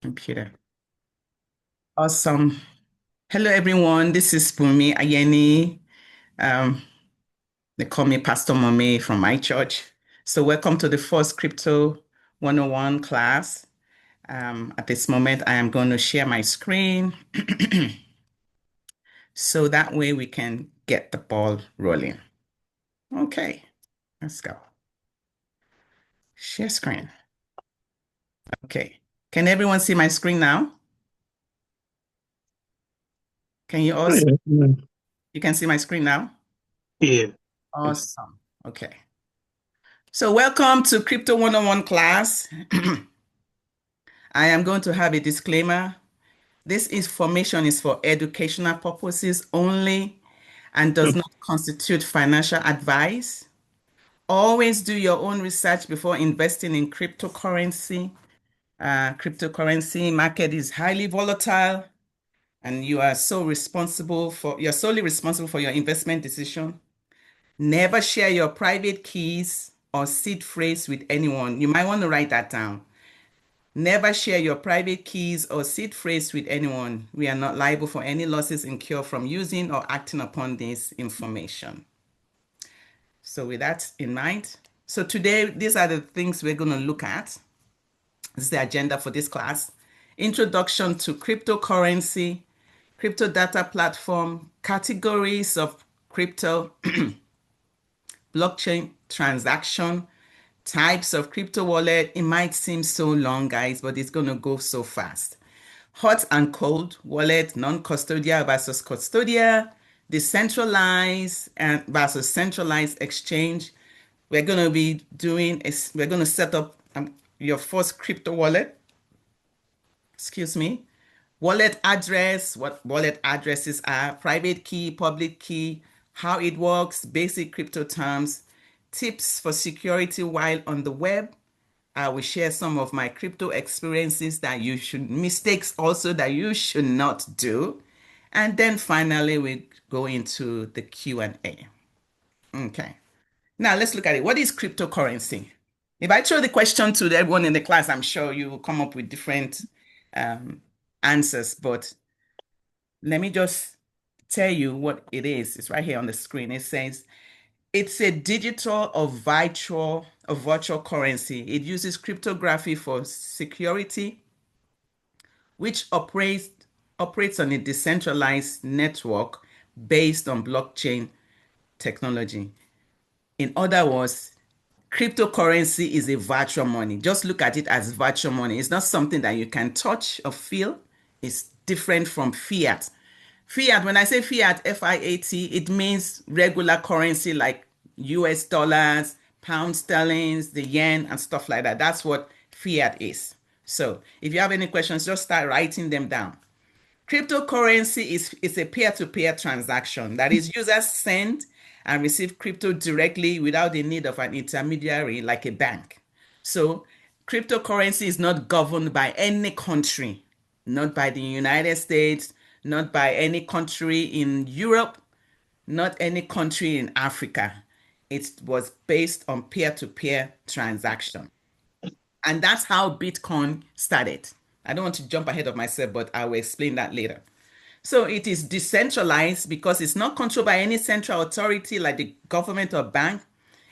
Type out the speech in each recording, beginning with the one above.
Computer. Awesome. Hello, everyone. This is Bumi Ayeni. Um, they call me Pastor Mame from my church. So welcome to the first Crypto 101 class. At this moment, I am going to share my screen so that way we can get the ball rolling. Okay, let's go. Share screen. Okay. Can everyone see my screen now? Can you Oh, also, yeah. you can see my screen now? Yeah. Awesome. Okay. So welcome to Crypto 101 class. I am going to have a disclaimer. This information is for educational purposes only and does not constitute financial advice. Always do your own research before investing in cryptocurrency. Cryptocurrency market is highly volatile and you're solely responsible for your investment decision. Never share your private keys or seed phrase with anyone. You might want to write that down. Never share your private keys or seed phrase with anyone. We are not liable for any losses incurred from using or acting upon this information. So, with that in mind, so today, these are the things we're going to look at. This is the agenda for this class. Introduction to cryptocurrency, crypto data platform, categories of crypto, blockchain transaction, types of crypto wallet. It might seem so long, guys, but it's going to go so fast. Hot and cold wallet, non-custodial versus custodial, decentralized and versus centralized exchange. We're going to set up your first crypto wallet. Excuse me. Wallet address, what wallet addresses are, private key, public key, how it works, basic crypto terms, tips for security while on the web. I will share some of my crypto experiences mistakes also that you should not do. And then finally, we go into the Q&A. Okay. Now let's look at it. What is cryptocurrency? If I throw the question to everyone in the class, I'm sure you will come up with different um, answers, but let me just tell you what it is. It's right here on the screen. It says it's a digital or virtual currency. It uses cryptography for security, which operates on a decentralized network based on blockchain technology. In other words, cryptocurrency is a virtual money. Just look at it as virtual money. It's not something that you can touch or feel. It's different from fiat. Fiat, when I say fiat, F-I-A-T, it means regular currency like US dollars, pound sterlings, the yen, and stuff like that. That's what fiat is. So if you have any questions, just start writing them down. Cryptocurrency is a peer-to-peer transaction. That is, users send and receive crypto directly without the need of an intermediary like a bank. So, cryptocurrency is not governed by any country, not by the United States, not by any country in Europe, not any country in Africa. It was based on peer-to-peer transaction. And that's how Bitcoin started. I don't want to jump ahead of myself, but I will explain that later. So it is decentralized because it's not controlled by any central authority like the government or bank.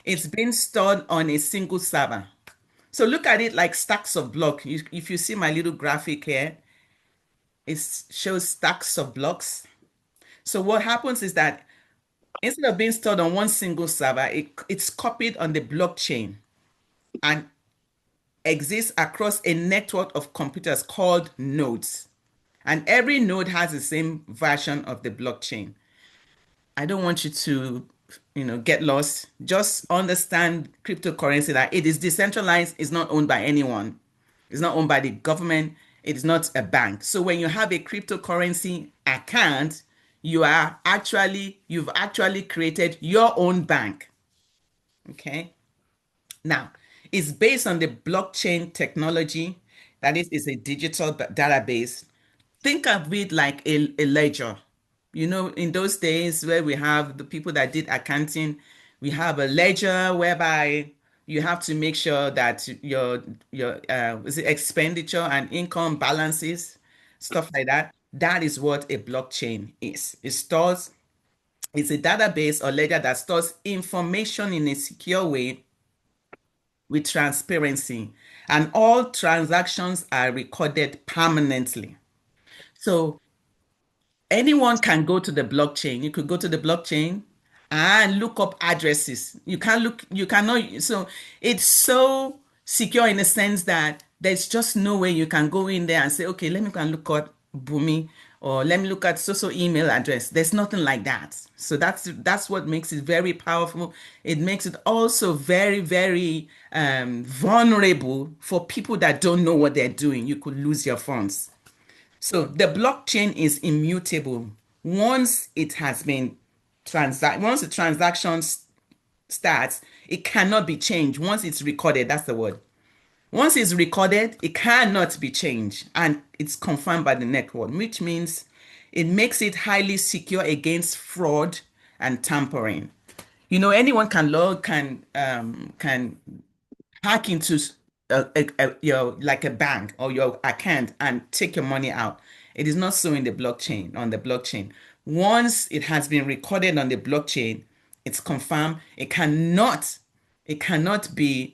It's being stored on a single server. So look at it like stacks of blocks. If you see my little graphic here, it shows stacks of blocks. So what happens is that instead of being stored on one single server, it's copied on the blockchain and exists across a network of computers called nodes. And every node has the same version of the blockchain. I don't want you to, get lost. Just understand cryptocurrency that it is decentralized, it's not owned by anyone. It's not owned by the government, it is not a bank. So when you have a cryptocurrency account, you've actually created your own bank. Okay? Now, it's based on the blockchain technology. That is, it's a digital database. Think of it like a ledger. In those days where we have the people that did accounting, we have a ledger whereby You have to make sure that your is it expenditure and income balances, stuff like that. That is what a blockchain is. It's a database or ledger that stores information in a secure way with transparency, and all transactions are recorded permanently. So anyone can go to the blockchain. You could go to the blockchain and look up addresses. You cannot, so it's so secure in the sense that there's just no way you can go in there and say, okay, let me go and look at Bumi or let me look at social email address. There's nothing like that. So that's what makes it very powerful. It makes it also very, very vulnerable for people that don't know what they're doing. You could lose your funds. So the blockchain is immutable. Once it has been once the transaction starts, it cannot be changed. Once it's recorded, that's the word. Once it's recorded, it cannot be changed and it's confirmed by the network, which means it makes it highly secure against fraud and tampering. Anyone can log can hack into your like a bank or your account and take your money out. It is not so in the blockchain, on the blockchain. Once it has been recorded on the blockchain, it's confirmed. It cannot be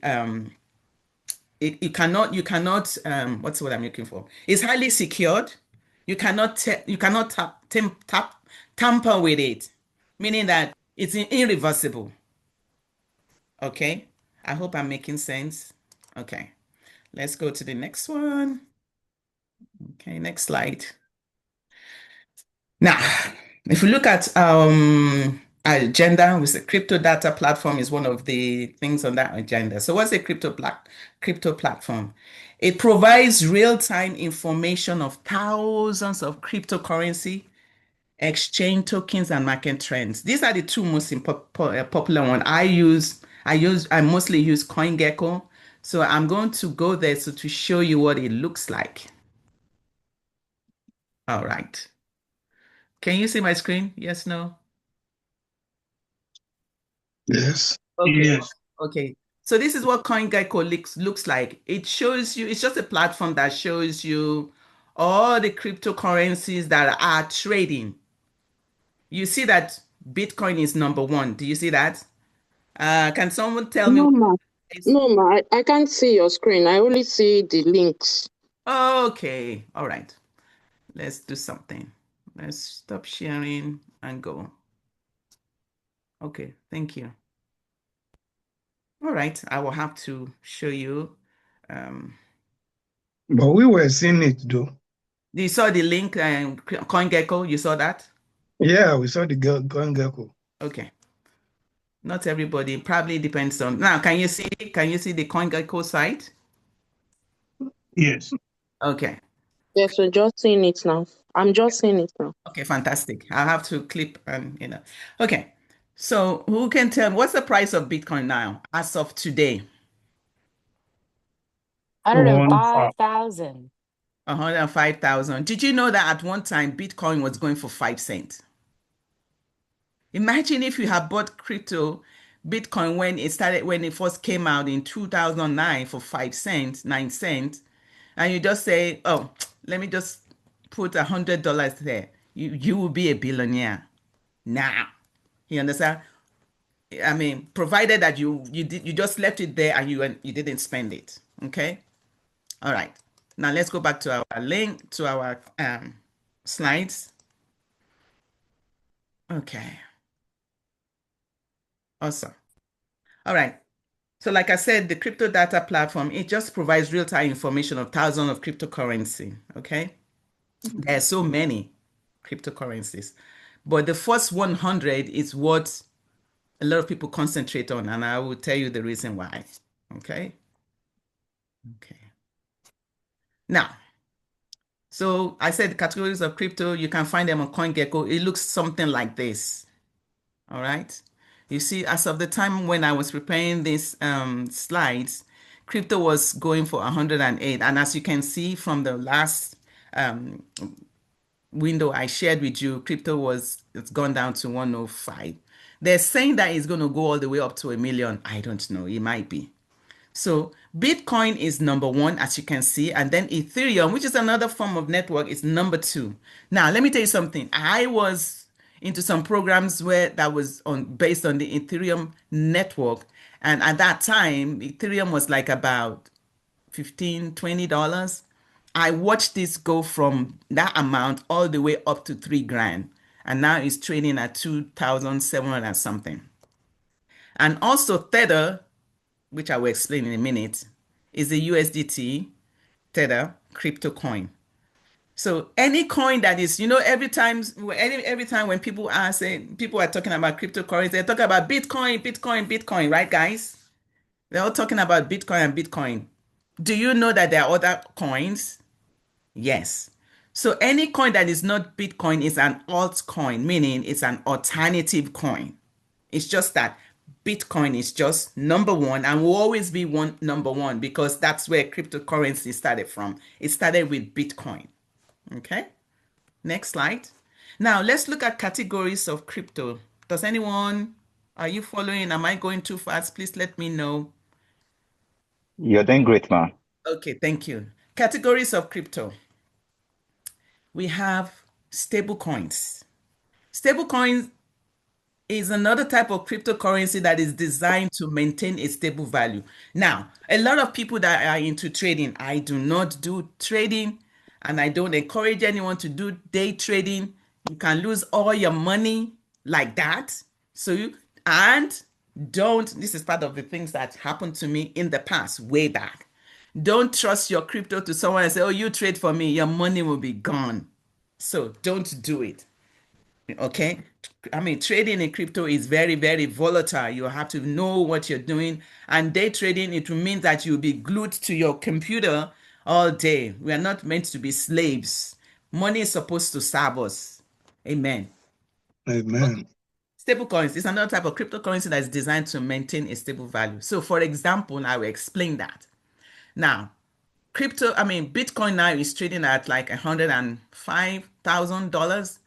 you cannot what's what I'm looking for? It's highly secured. You cannot tamper with it, meaning that it's irreversible. Okay, I hope I'm making sense. Okay, let's go to the next one. Okay, next slide. Now, if we look at our agenda, with the crypto data platform is one of the things on that agenda. So what's a crypto platform? It provides real-time information of thousands of cryptocurrency, exchange tokens, and market trends. These are the two most popular ones. I mostly use CoinGecko. So I'm going to go there so to show you what it looks like. All right. Can you see my screen? Yes, no? Yes. Okay. Yes. Okay. So this is what CoinGecko looks like. It shows you, it's just a platform that shows you all the cryptocurrencies that are trading. You see that Bitcoin is number one. Do you see that? Can someone tell me No, what ma. it is? No, ma. I can't see your screen. I only see the links. Okay. All right. Let's do something. Let's stop sharing and go. Okay. Thank you. All right. I will have to show you. Um, But we were seeing it though. you saw the link, CoinGecko. You saw that? Yeah, we saw the girl CoinGecko. Okay. Not everybody. Probably depends on. Now, can you see? Can you see the CoinGecko site? Yes. Okay. Yes, we're just seeing it now. I'm just seeing it now. Okay. Fantastic. I'll have to clip and. Okay. So, who can tell me what's the price of Bitcoin now as of today? 105,000. 105,000. Did you know that at one time Bitcoin was going for 5 cents? Imagine if you had bought crypto Bitcoin when it first came out in 2009 for 5 cents, 9 cents, and you just say, "Oh, let me just put $100 there." You will be a billionaire now. You understand? I mean, provided that you just left it there and you didn't spend it. Okay. All right. Now let's go back to our link to our slides. Okay. Awesome. All right. So like I said, the crypto data platform, it just provides real-time information of thousands of cryptocurrency. Okay. There are so many cryptocurrencies, but the first 100 is what a lot of people concentrate on, and I will tell you the reason why. Okay. Okay. Now, so I said the categories of crypto, you can find them on CoinGecko. It looks something like this. All right. You see, as of the time when I was preparing these slides, crypto was going for 108. And as you can see from the last um, window I shared with you, it's gone down to 105. They're saying that it's going to go all the way up to a million. I don't know. It might be. So Bitcoin is number one, as you can see, and then Ethereum, which is another form of network, is number two. Now, let me tell you something. I was into some programs where that was on based on the Ethereum network, and at that time, Ethereum was like about 15, $20. I watched this go from that amount all the way up to 3 grand, and now it's trading at 2,700 something. And also Tether, which I will explain in a minute, is the USDT Tether crypto coin. So any coin that is, every time when people are saying people are talking about cryptocurrency, they're talking about Bitcoin, Bitcoin, Bitcoin, right, guys? They're all talking about Bitcoin and Bitcoin. Do you know that there are other coins? Yes. So any coin that is not Bitcoin is an altcoin, meaning it's an alternative coin. It's just that Bitcoin is just number one and will always be number one because that's where cryptocurrency started from. It started with Bitcoin. Okay. Next slide. Now let's look at categories of crypto. Are you following? Am I going too fast? Please let me know. You're doing great, man. Okay, thank you. Categories of crypto. We have stable coins. Stable coins is another type of cryptocurrency that is designed to maintain a stable value. Now, a lot of people that are into trading, I do not do trading and I don't encourage anyone to do day trading. You can lose all your money like that. This is part of the things that happened to me in the past, way back. Don't trust your crypto to someone and say, oh, you trade for me, your money will be gone. So don't do it. Okay. I mean, trading in crypto is very, very volatile. You have to know what you're doing. And day trading, it will mean that you'll be glued to your computer all day. We are not meant to be slaves. Money is supposed to serve us. Amen. Amen. Stable coins is another type of cryptocurrency that is designed to maintain a stable value. So, for example, I will explain that. Now, Bitcoin now is trading at like $105,000.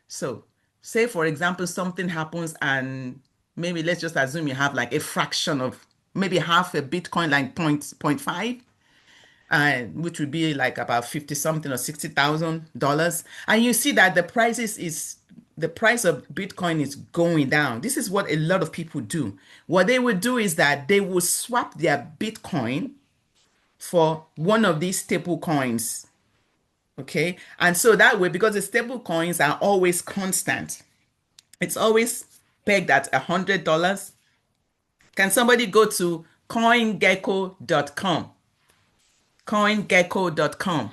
So, say for example, something happens and maybe let's just assume you have like a fraction of maybe half a Bitcoin, like 0.5, which would be like about 50 something or $60,000. And you see that the price of Bitcoin is going down. This is what a lot of people do. What they would do is that they will swap their Bitcoin for one of these stable coins. Okay. And so that way, because the stable coins are always constant, it's always pegged at $100. Can somebody go to CoinGecko.com? CoinGecko.com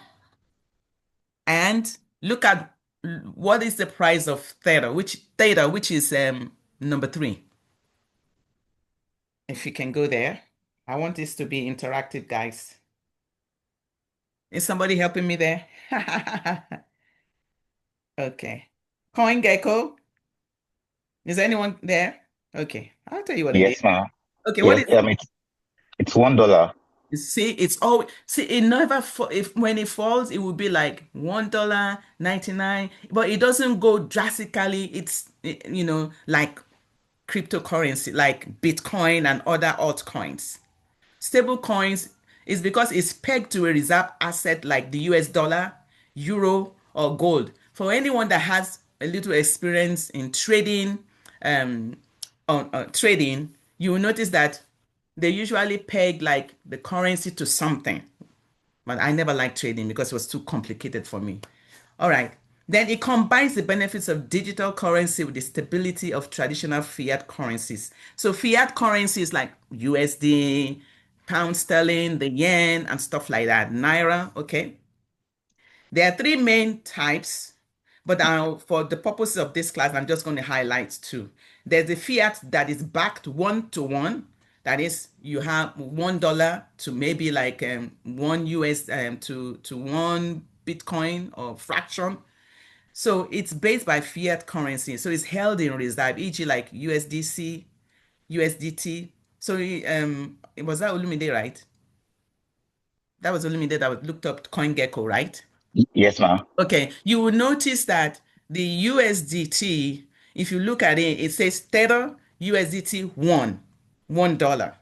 and look at what is the price of Theta, which is number 3. If you can go there. I want this to be interactive, guys. Is somebody helping me there? Okay. CoinGecko. Is anyone there? Okay. I'll tell you what it is. Yes, ma'am. Okay, what Yes, is it's $1. see, it's always it never if when it falls, it will be like $1.99, but it doesn't go drastically. Like cryptocurrency, like Bitcoin and other altcoins. Stable coins is because it's pegged to a reserve asset like the US dollar, euro, or gold. For anyone that has a little experience in trading, you will notice that they usually peg like the currency to something. But I never liked trading because it was too complicated for me. All right. Then it combines the benefits of digital currency with the stability of traditional fiat currencies. So fiat currencies like USD, pound sterling, the yen, and stuff like that. Naira, okay? There are 3 main types, but for the purposes of this class, I'm just going to highlight 2. There's the fiat that is backed 1-to-1. That is, you have $1 to maybe like 1 US to 1 Bitcoin or fraction. So it's based by fiat currency. So it's held in reserve, e.g. like USDC, USDT. So it was that Olumide, right? That was Olumide that looked up CoinGecko, right? Yes, ma'am. Okay, you will notice that the USDT, if you look at it, it says Tether USDT $1.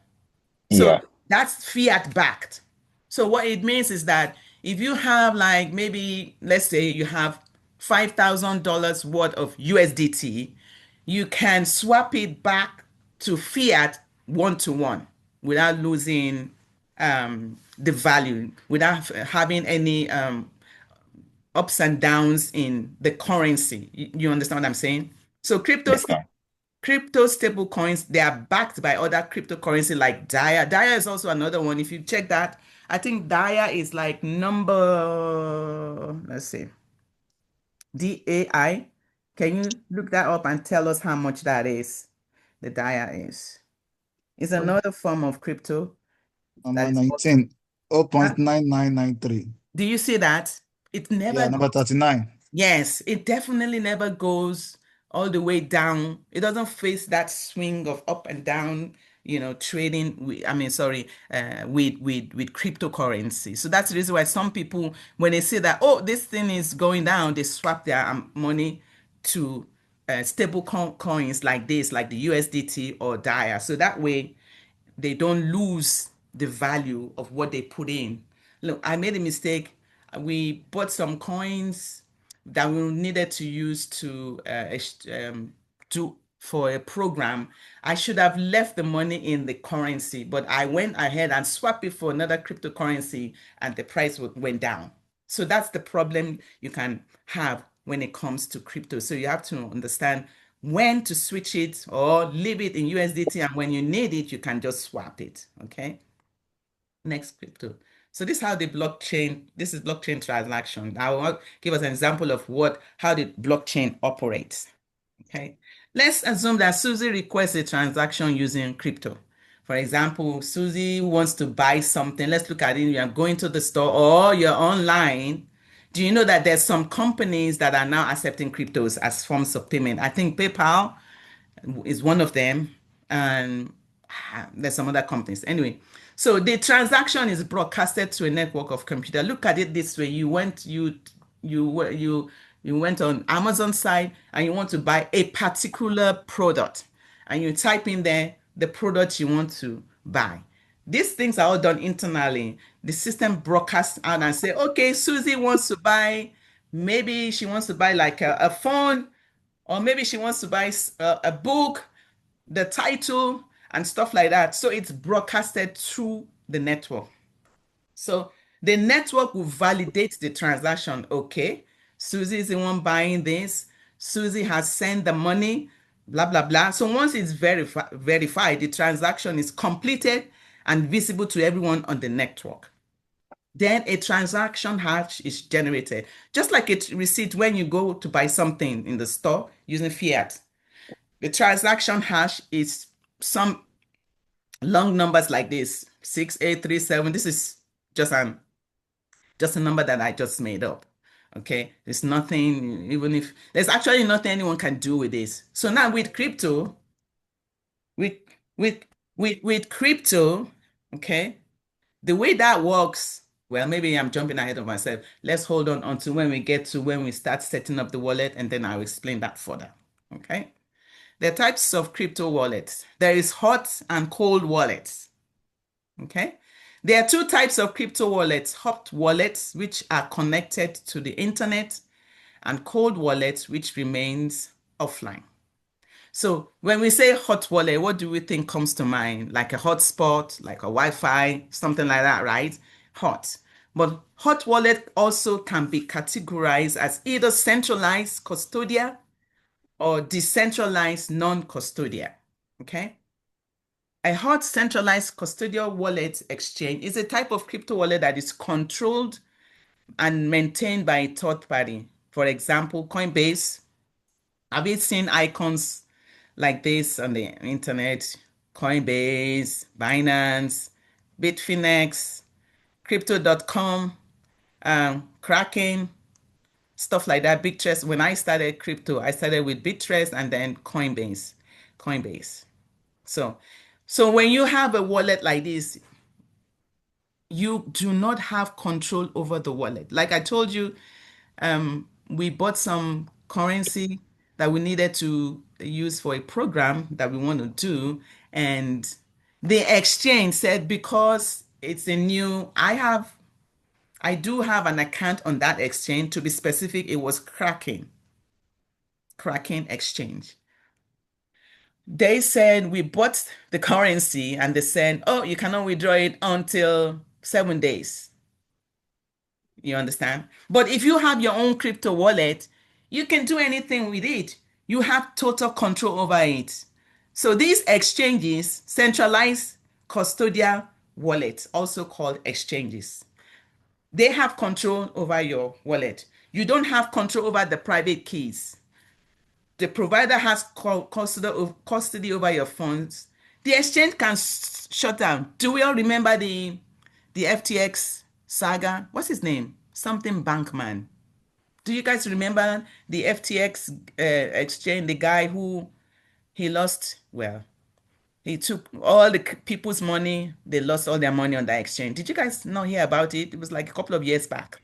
So Yeah. That's fiat backed. So what it means is that if you have like maybe let's say you have $5,000 worth of USDT, you can swap it back to fiat 1 to 1 without losing the value, without having any ups and downs in the currency. You understand what I'm saying? So Yes, ma'am. crypto stable coins, they are backed by other cryptocurrency like Dia. Dia is also another one. If you check that, I think Dia is like number, let's see, DAI. Can you look that up and tell us how much that is? The Dia is. It's another form of crypto that Number is also. 19, Huh? 0.9993. Do you see that? It Yeah, never number goes. 39. Yes, it definitely never goes all the way down. It doesn't face that swing of up and down, trading with, I mean, sorry, with cryptocurrency. So that's the reason why some people, when they say that, oh, this thing is going down, they swap their money to stable coins like this, like the USDT or DIA. So that way they don't lose the value of what they put in. Look, I made a mistake. We bought some coins that we needed to use to for a program. I should have left the money in the currency, but I went ahead and swapped it for another cryptocurrency, and the price went down. So that's the problem you can have when it comes to crypto. So you have to understand when to switch it or leave it in USDT, and when you need it, you can just swap it. Okay. Next crypto. So this is how the blockchain, this is blockchain transaction. I will give us an example of how the blockchain operates. Okay. Let's assume that Susie requests a transaction using crypto. For example, Susie wants to buy something. Let's look at it. You're going to the store or you're online. Do you know that there's some companies that are now accepting cryptos as forms of payment? I think PayPal is one of them, and there's some other companies. Anyway, so the transaction is broadcasted to a network of computer. Look at it this way: you went on Amazon site and you want to buy a particular product, and you type in there the product you want to buy. These things are all done internally. The system broadcasts out and say, okay, Susie wants to buy, maybe she wants to buy like a phone, or maybe she wants to buy a book, the title, and stuff like that. So it's broadcasted through the network. So the network will validate the transaction. Okay, Susie is the one buying this. Susie has sent the money, blah, blah, blah. So once it's verified, the transaction is completed and visible to everyone on the network. Then a transaction hash is generated. Just like a receipt when you go to buy something in the store using fiat. The transaction hash is some long numbers like this, 6837. This is just a number that I just made up. Okay, there's nothing, even if there's actually nothing anyone can do with this. So now with crypto, with with crypto, okay, the way that works, well, maybe I'm jumping ahead of myself. Let's hold on until when we start setting up the wallet, and then I'll explain that further. Okay. There are types of crypto wallets. There is hot and cold wallets. Okay. There are two types of crypto wallets: hot wallets, which are connected to the internet, and cold wallets, which remains offline. So when we say hot wallet, what do we think comes to mind? Like a hotspot, like a Wi-Fi, something like that, right? Hot. But hot wallet also can be categorized as either centralized custodial or decentralized non-custodial. Okay. A hot centralized custodial wallet exchange is a type of crypto wallet that is controlled and maintained by a third party. For example, Coinbase. Have you seen icons like this on the internet? Coinbase, Binance, Bitfinex, Crypto.com, Kraken, stuff like that. Bitrest. When I started crypto, I started with Bitrest and then Coinbase. Coinbase. So when you have a wallet like this, you do not have control over the wallet. Like I told you, we bought some currency that we needed to use for a program that we want to do, and The exchange said because it's a new, I do have an account on that exchange. To be specific, it was Kraken Exchange. They said we bought the currency and they said, oh, you cannot withdraw it until 7 days. You understand? But if you have your own crypto wallet, you can do anything with it. You have total control over it. So these exchanges, centralized custodial wallets, also called exchanges, they have control over your wallet. You don't have control over the private keys. The provider has custody over your funds. The exchange can shut down. Do we all remember the FTX saga? What's his name? Something Bankman. Do you guys remember the FTX exchange? The guy who he lost, well, he took all the people's money. They lost all their money on that exchange. Did you guys not hear about it? It was like a couple of years back.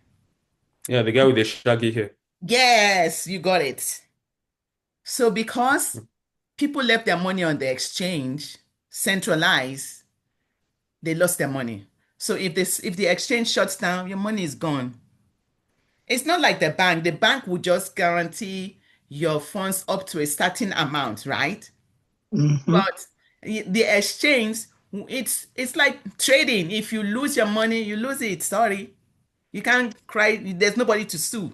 Yeah, the guy with the shaggy hair. Yes, you got it. So because people left their money on the exchange, centralized, they lost their money. So if the exchange shuts down, your money is gone. It's not like the bank. The bank will just guarantee your funds up to a certain amount, right? Mm-hmm. But the exchange, it's like trading. If you lose your money, you lose it. Sorry. You can't cry. There's nobody to sue.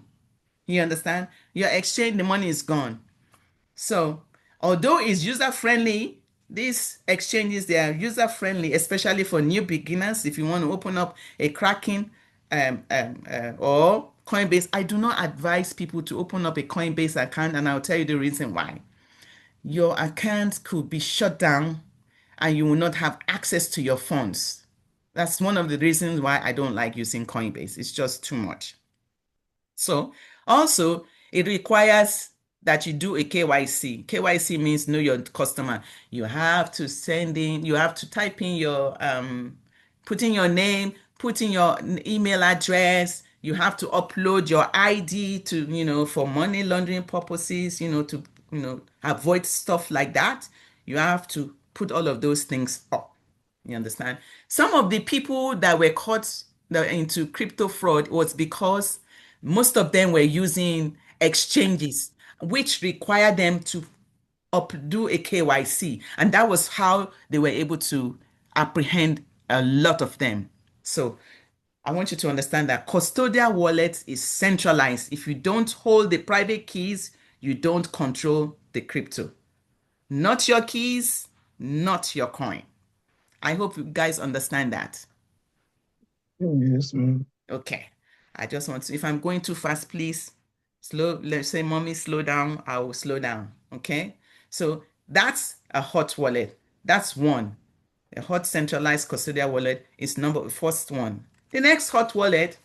You understand? Your exchange, the money is gone. So, although it's user-friendly, these exchanges, they are user-friendly, especially for new beginners. If you want to open up a Kraken or Coinbase, I do not advise people to open up a Coinbase account, and I'll tell you the reason why. Your account could be shut down and you will not have access to your funds. That's one of the reasons why I don't like using Coinbase. It's just too much. So also, it requires that you do a KYC. KYC means know your customer. You have to you have to type in your, put in your name, put in your email address. You have to upload your ID to, for money laundering purposes, to, avoid stuff like that. You have to put all of those things up. You understand? Some of the people that were caught into crypto fraud was because most of them were using exchanges, which require them to do a KYC. And that was how they were able to apprehend a lot of them. So I want you to understand that custodial wallet is centralized. If you don't hold the private keys, you don't control the crypto. Not your keys, not your coin. I hope you guys understand that. Yes, ma'am. Okay. I just want to, if I'm going too fast, please let's say, mommy, slow down. I will slow down. Okay. So that's a hot wallet. That's one. A hot centralized custodial wallet is first one. The next hot wallet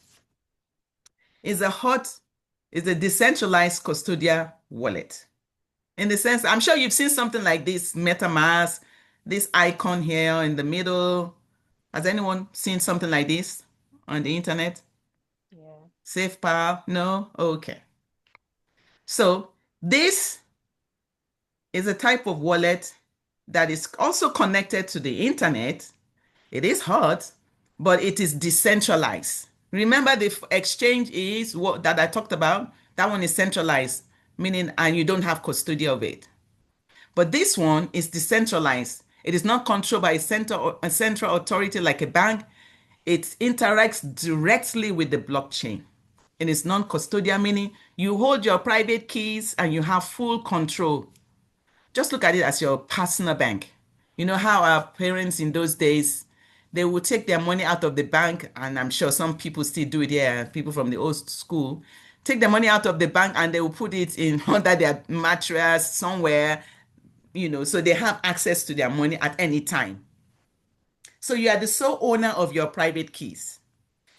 is a decentralized custodial wallet. In the sense, I'm sure you've seen something like this MetaMask, this icon here in the middle. Has anyone seen something like this on the internet? Yeah. SafePal? No? Okay. So this is a type of wallet that is also connected to the internet. It is hot, but it is decentralized. Remember, the exchange is what that I talked about. That one is centralized, meaning, and you don't have custody of it. But this one is decentralized. It is not controlled by a central authority like a bank. It interacts directly with the blockchain. It is non-custodial, meaning you hold your private keys and you have full control. Just look at it as your personal bank. You know how our parents in those days, they would take their money out of the bank, and I'm sure some people still do it here, people from the old school, take the money out of the bank and they will put it in under their mattress somewhere, so they have access to their money at any time. So you are the sole owner of your private keys.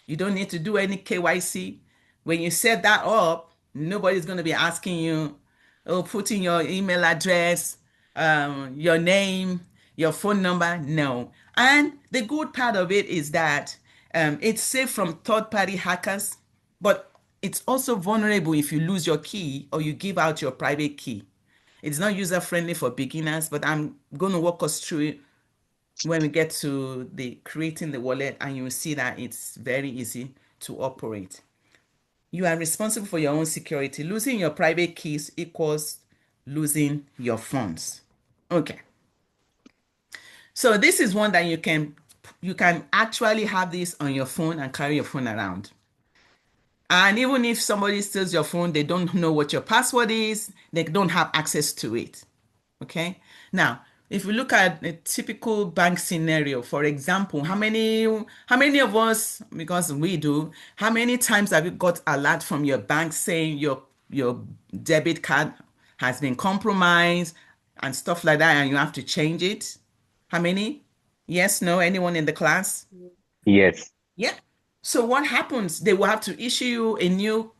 You don't need to do any KYC. When you set that up, nobody's going to be asking you, put in your email address, your name, your phone number. No. And the good part of it is that it's safe from third-party hackers, but it's also vulnerable if you lose your key or you give out your private key. It's not user-friendly for beginners, but I'm going to walk us through when we get to the creating the wallet, and you will see that it's very easy to operate. You are responsible for your own security. Losing your private keys equals losing your funds. Okay. So this is one that you can actually have this on your phone and carry your phone around. And even if somebody steals your phone, they don't know what your password is, they don't have access to it. Okay. Now, if we look at a typical bank scenario, for example, how many of us, because we do, how many times have you got alert from your bank saying your debit card has been compromised and stuff like that, and you have to change it? How many? Yes, no, anyone in the class? Yes. Yeah. So what happens? They will have to issue you a new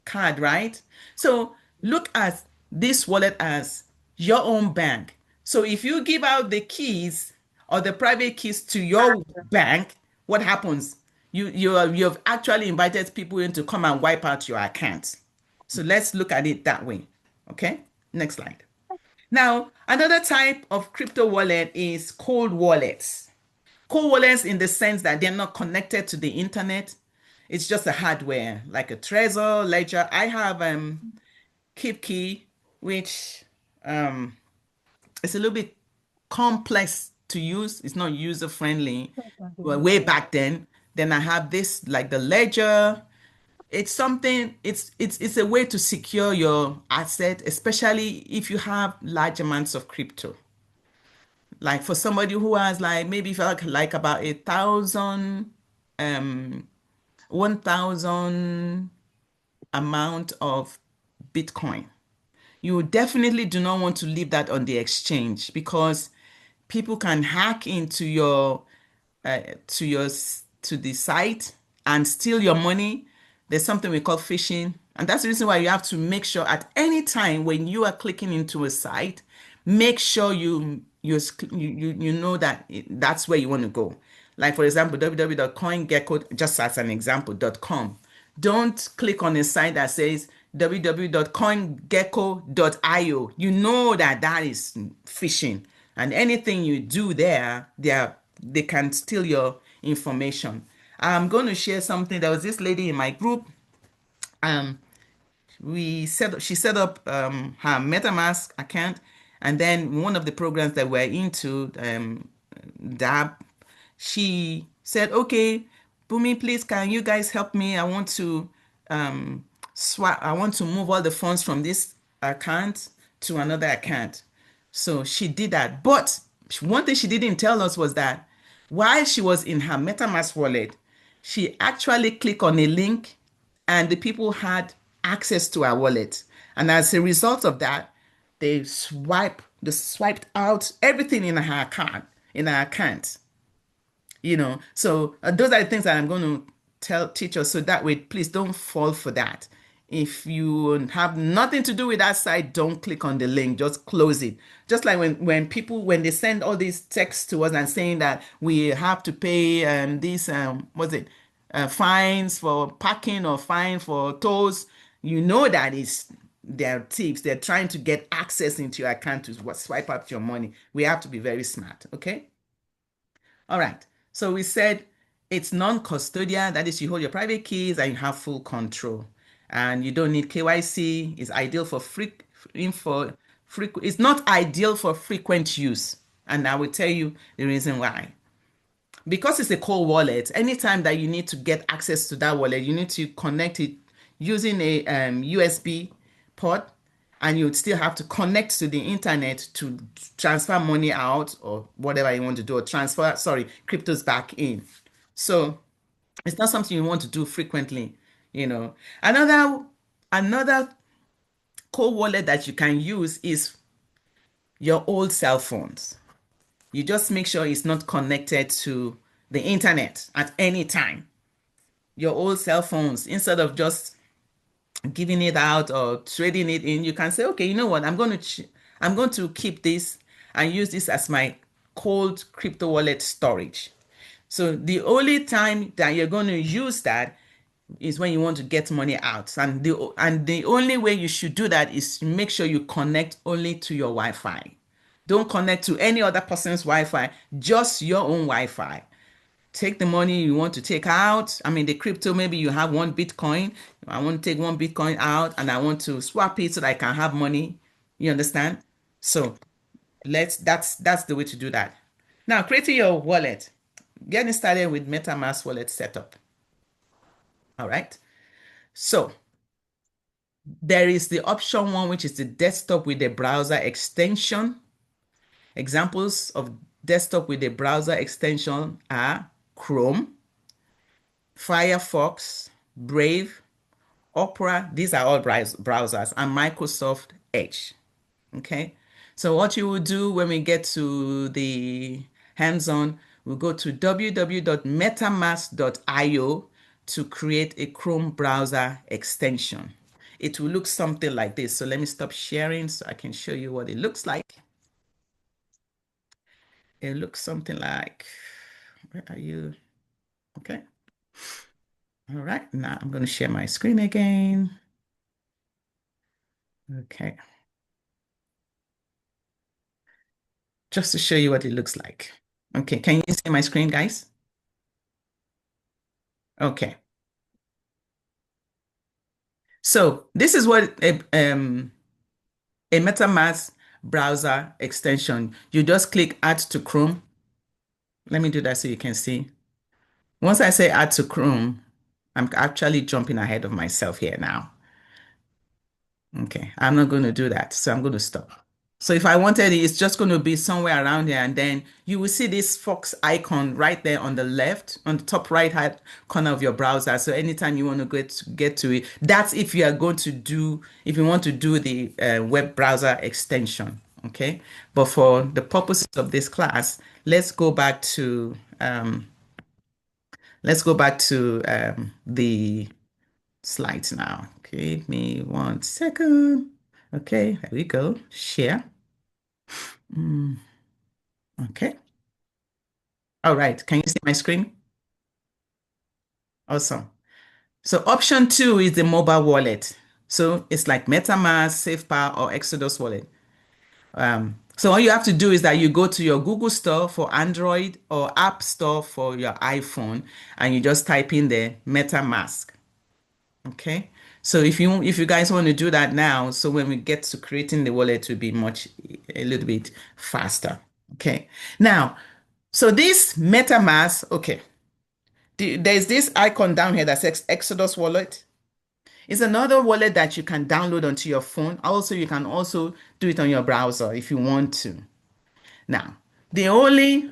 card, right? So look at this wallet as your own bank. So if you give out the keys or the private keys to your bank, what happens? You've actually invited people in to come and wipe out your account. So let's look at it that way. Okay, next slide. Now, another type of crypto wallet is cold wallets. Cold wallets in the sense that they're not connected to the internet. It's just a hardware, like a Trezor, Ledger. I have KeepKey, which it's a little bit complex to use. It's not user friendly. Well, way back then. Then I have this like the Ledger. It's something. It's a way to secure your asset, especially if you have large amounts of crypto. Like for somebody who has like maybe if like about 1,000 amount of Bitcoin. You definitely do not want to leave that on the exchange because people can hack into your to the site and steal your money. There's something we call phishing, and that's the reason why you have to make sure at any time when you are clicking into a site, make sure you know that that's where you want to go. Like for example, www.coingecko, just as an example, .com. Don't click on a site that says www.coingecko.io. You know that that is phishing, and anything you do there, they can steal your information. I'm going to share something. There was this lady in my group. Um, she set up her MetaMask account, and then one of the programs that we're into, DAB, she said, "Okay, Bumi, please, can you guys help me? I want to swap. I want to move all the funds from this account to another account." So she did that. But one thing she didn't tell us was that while she was in her MetaMask wallet, she actually clicked on a link and the people had access to her wallet. And as a result of that, they swiped out everything in her account. So those are the things that I'm going to teach us, so that way please don't fall for that. If you have nothing to do with that site, don't click on the link, just close it. Just like when people when they send all these texts to us and saying that we have to pay these what's it fines for parking or fine for tolls, you know that is they're thieves. They're trying to get access into your account to swipe out your money. We have to be very smart. Okay. All right. So we said it's non-custodial. That is, you hold your private keys and you have full control. And you don't need KYC. It's ideal for it's not ideal for frequent use. And I will tell you the reason why. Because it's a cold wallet, anytime that you need to get access to that wallet, you need to connect it using a USB port, and you would still have to connect to the internet to transfer money out or whatever you want to do, or transfer, cryptos back in. So it's not something you want to do frequently. Another cold wallet that you can use is your old cell phones. You just make sure it's not connected to the internet at any time. Your old cell phones, instead of just giving it out or trading it in, you can say, okay, you know what, I'm going to keep this and use this as my cold crypto wallet storage. So the only time that you're going to use that is when you want to get money out, and the only way you should do that is to make sure you connect only to your Wi-Fi. Don't connect to any other person's Wi-Fi, just your own Wi-Fi. Take the money you want to take out. I mean, the crypto, maybe you have one Bitcoin. I want to take one Bitcoin out and I want to swap it so that I can have money. You understand? So that's the way to do that. Now, creating your wallet. Getting started with MetaMask wallet setup. All right. So there is the option one, which is the desktop with the browser extension. Examples of desktop with the browser extension are Chrome, Firefox, Brave, Opera. These are all browsers, and Microsoft Edge. Okay. So what you will do when we get to the hands-on, we'll go to www.metamask.io to create a Chrome browser extension. It will look something like this. So let me stop sharing so I can show you what it looks like. It looks something like, where are you? Okay. All right. Now I'm going to share my screen again. Okay. Just to show you what it looks like. Okay. Can you see my screen, guys? Okay. So this is what a MetaMask browser extension. You just click add to Chrome. Let me do that so you can see. Once I say add to Chrome, I'm actually jumping ahead of myself here now. Okay, I'm not going to do that, so I'm going to stop. So if I wanted it, it's just going to be somewhere around here, and then you will see this Fox icon right there on the left, on the top right hand corner of your browser. So anytime you want to get to it, that's if you are going to do, if you want to do the web browser extension. Okay, but for the purposes of this class, let's go back to the slides now. Give me 1 second. Okay, there we go. Share. Okay. All right. Can you see my screen? Awesome. So option 2 is the mobile wallet. So it's like MetaMask, SafePal, or Exodus wallet. So all you have to do is that you go to your Google Store for Android or App Store for your iPhone, and you just type in there MetaMask. Okay. So if you guys want to do that now, so when we get to creating the wallet, it will be a little bit faster. Okay. Now, so this MetaMask, okay. There's this icon down here that says Exodus wallet. It's another wallet that you can download onto your phone. Also, you can also do it on your browser if you want to. Now, the only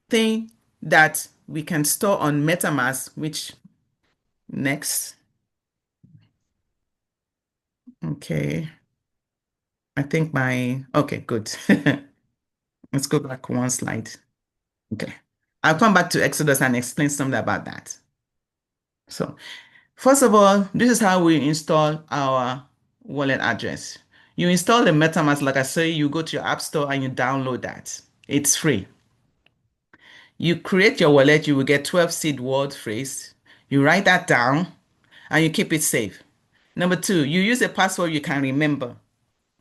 thing that we can store on MetaMask, which next, okay, I think okay, good. Let's go back one slide. Okay, I'll come back to Exodus and explain something about that. So, first of all, this is how we install our wallet address. You install the MetaMask, like I say, you go to your App Store and you download that. It's free. You create your wallet, you will get 12 seed word phrase. You write that down and you keep it safe. Number 2, you use a password you can remember.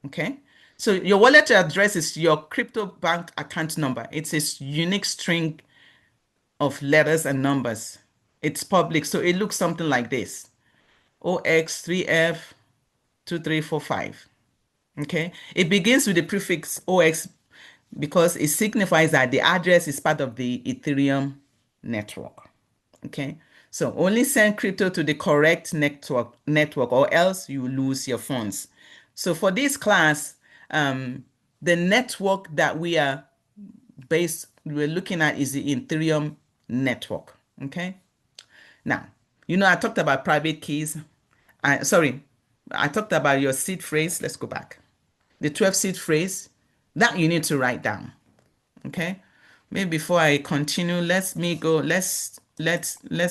Okay. So your wallet address is your crypto bank account number. It's a unique string of letters and numbers. It's public, so it looks something like this. OX3F2345. Okay. It begins with the prefix OX because it signifies that the address is part of the Ethereum network. Okay. So only send crypto to the correct network or else you lose your funds. So for this class, the network that we're looking at is the Ethereum network. Okay. Now, I talked about private keys. I talked about your seed phrase. Let's go back. The 12 seed phrase that you need to write down. Okay. Maybe before I continue, let's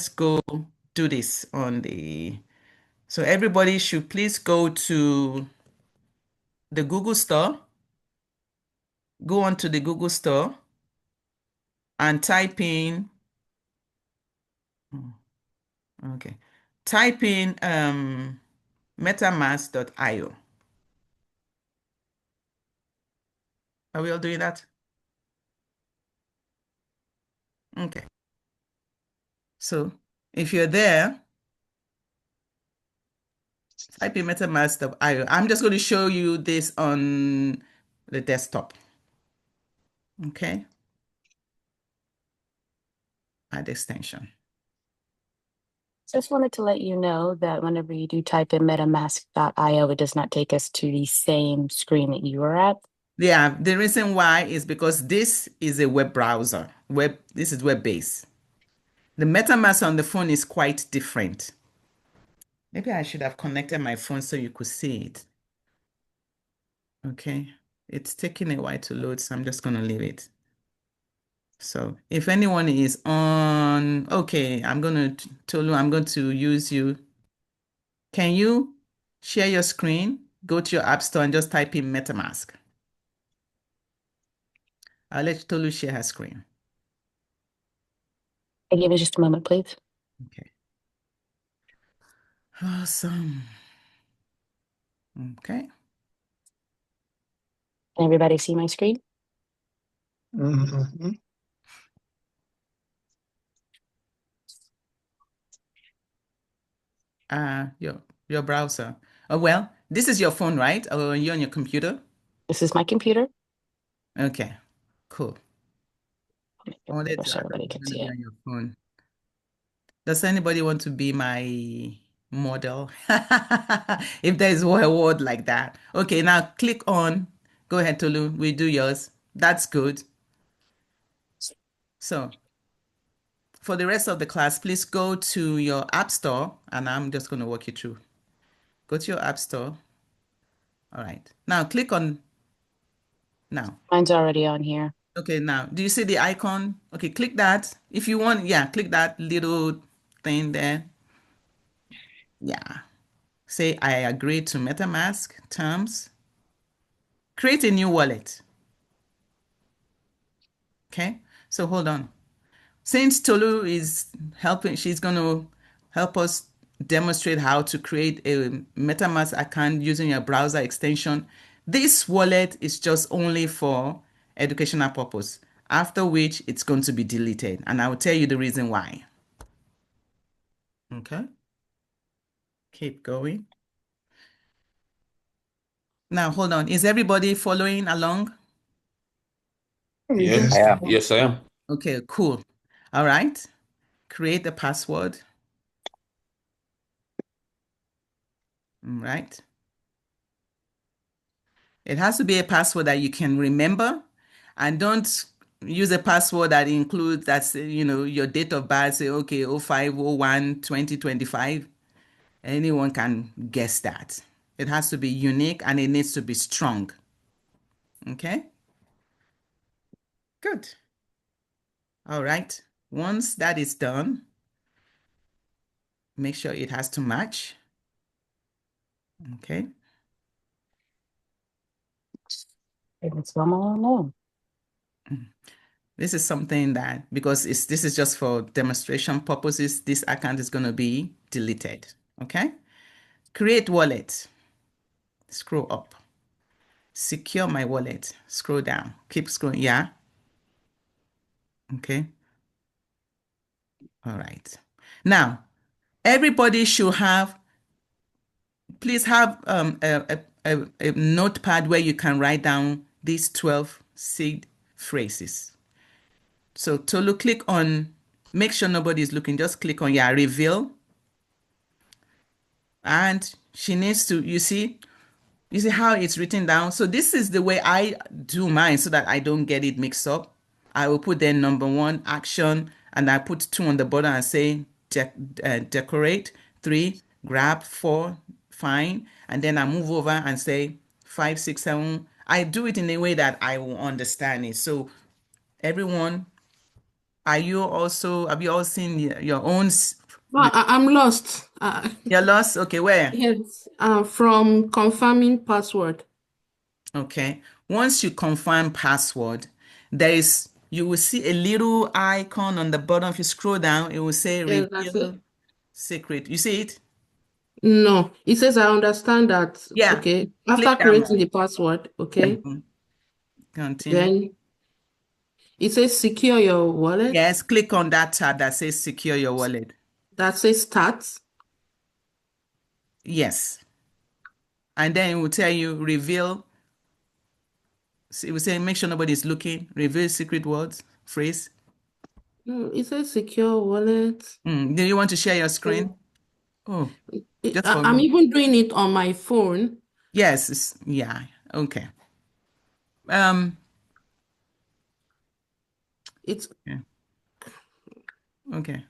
go do this on so everybody should please go to the Google Store. Go on to the Google Store and type in, okay, type in metamask.io. Are we all doing that? Okay. So if you're there, type in MetaMask.io. I'm just going to show you this on the desktop. Okay. Add extension. Just wanted to let you know that whenever you do type in MetaMask.io, it does not take us to the same screen that you are at. Yeah, the reason why is because this is a web browser. This is web-based. The MetaMask on the phone is quite different. Maybe I should have connected my phone so you could see it. Okay. It's taking a while to load, so I'm just going to leave it. So if anyone is on, okay, Tolu, I'm going to use you. Can you share your screen? Go to your app store and just type in MetaMask. I'll let Tolu share her screen. Give me just a moment, please. Okay. Awesome. Okay. Can everybody see my screen? Mm-hmm. Your browser. Oh, well, this is your phone, right? Or you're on your computer? This is my computer. Okay, cool. Make it Oh, bigger that's so everybody can going to see be it. on your phone. Does anybody want to be my model? If there is a word like that. Okay, now click on. Go ahead, Tolu. We do yours. That's good. So for the rest of the class, please go to your app store, and I'm just going to walk you through. Go to your app store. All right. Now click on now. Mine's already on here. Okay, now do you see the icon? Okay, click that. If you want, yeah, click that little thing there. Yeah. Say I agree to MetaMask terms. Create a new wallet. Okay, so hold on. Since Tolu is helping, she's going to help us demonstrate how to create a MetaMask account using your browser extension. This wallet is just only for educational purpose, after which it's going to be deleted. And I will tell you the reason why. Okay. Keep going. Now, hold on. Is everybody following along? Yes, I am. yes, I am. Okay, cool. All right. Create the password. All right. It has to be a password that you can remember, and don't use a password that includes that's your date of birth. Say okay, 05/01/2025. Anyone can guess that. It has to be unique and it needs to be strong. Okay? Good. All right. Once that is done, make sure it has to match. Okay. It's one more no. This is something that, because this is just for demonstration purposes, this account is going to be deleted. Okay. Create wallet. Scroll up. Secure my wallet. Scroll down. Keep scrolling. Yeah. Okay. All right. Now, everybody should please have a notepad where you can write down these 12 seed phrases. So Tolu, click on, make sure nobody is looking, just click on, yeah, reveal. And she needs to, you see how it's written down? So this is the way I do mine so that I don't get it mixed up. I will put then number 1, action, and I put 2 on the bottom and say decorate, 3, grab, 4, find, and then I move over and say 5, 6, 7. I do it in a way that I will understand it. So everyone, have you all seen your own? I'm lost. You're lost? Okay, where? Yes, from confirming password. Okay. Once you confirm password, you will see a little icon on the bottom. If you scroll down, it will say Yes, that's it. reveal secret. You see it? No, it says I understand that. Yeah. Okay, Click after that creating one. the password, okay. Mhm. Continue. Then it says secure your wallet. Yes, click on that tab that says secure your wallet. That says start. Yes. And then it will tell you reveal. It will say make sure nobody's looking. Reveal secret words, phrase. No, it says secure wallet. Do you want to share your screen? Oh, just for I'm me. even doing it on my phone. Yes, yeah. Okay. It's Yeah. Okay.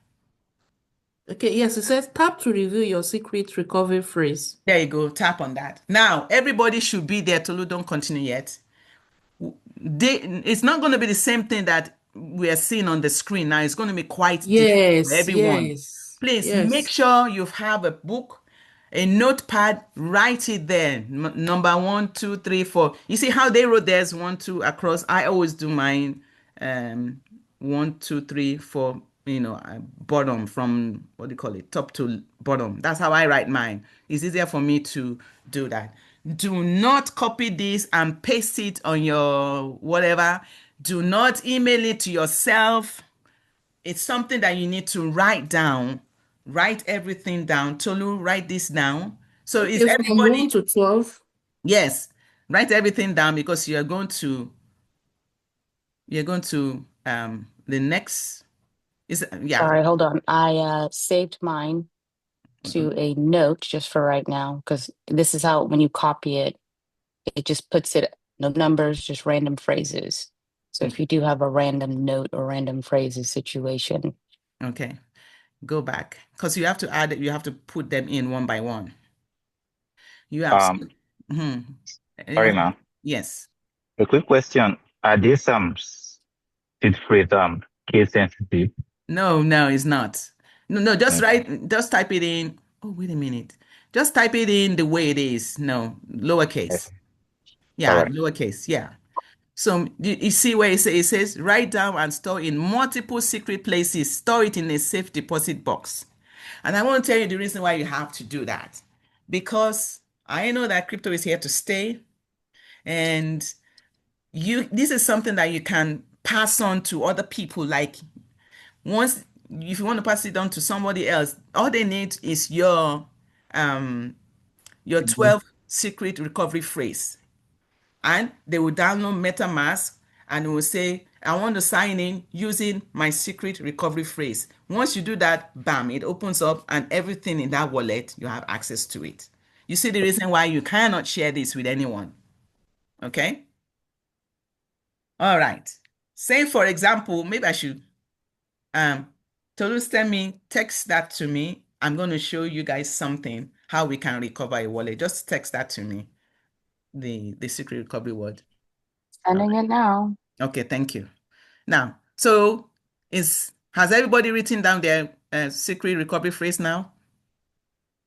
okay. Yes, it says tap to reveal your secret recovery phrase. There you go. Tap on that. Now, everybody should be there. Tolu, don't continue yet. It's not going to be the same thing that we are seeing on the screen now. It's going to be quite different for Yes, everyone. yes, Please make yes. sure you have a book, a notepad, write it there. Number 1, 2, 3, 4. You see how they wrote theirs 1, 2 across? I always do mine 1, 2, 3, 4, bottom from what do you call it, top to bottom. That's how I write mine. It's easier for me to do that. Do not copy this and paste it on your whatever. Do not email it to yourself. It's something that you need to write down. Write everything down. Tolu, write this down. So is Okay, from 1 everybody? to 12. Yes. Write everything down because you're going to the next is yeah. Sorry, hold on. I saved mine to a note just for right now because this is how when you copy it, it just puts it no numbers, just random phrases. So if you do have a random note or random phrases situation, Okay. Go back because you have to add it, you have to put them in one by one. You have Sorry, anyone? ma'am. Yes. A quick question. Are these seed phrase case sensitive? No, it's not. No, just just type it in. Oh, wait a minute. Just type it in the way it is. No, lowercase. Yes. All Yeah, right. lowercase. Yeah. So you see where it says write down and store in multiple secret places. Store it in a safe deposit box. And I want to tell you the reason why you have to do that. Because I know that crypto is here to stay. And this is something that you can pass on to other people. Like once if you want to pass it on to somebody else, all they need is your 12 secret recovery phrase, and they will download MetaMask and it will say I want to sign in using my secret recovery phrase. Once you do that, bam, it opens up and everything in that wallet you have access to it. You see the reason why you cannot share this with anyone. Okay. All right. Say for example, maybe I should Tolu, send me, text that to me. I'm going to show you guys something, how we can recover a wallet. Just text that to me, the secret recovery word. sending it now. Okay, thank you. Now, so has everybody written down their secret recovery phrase now?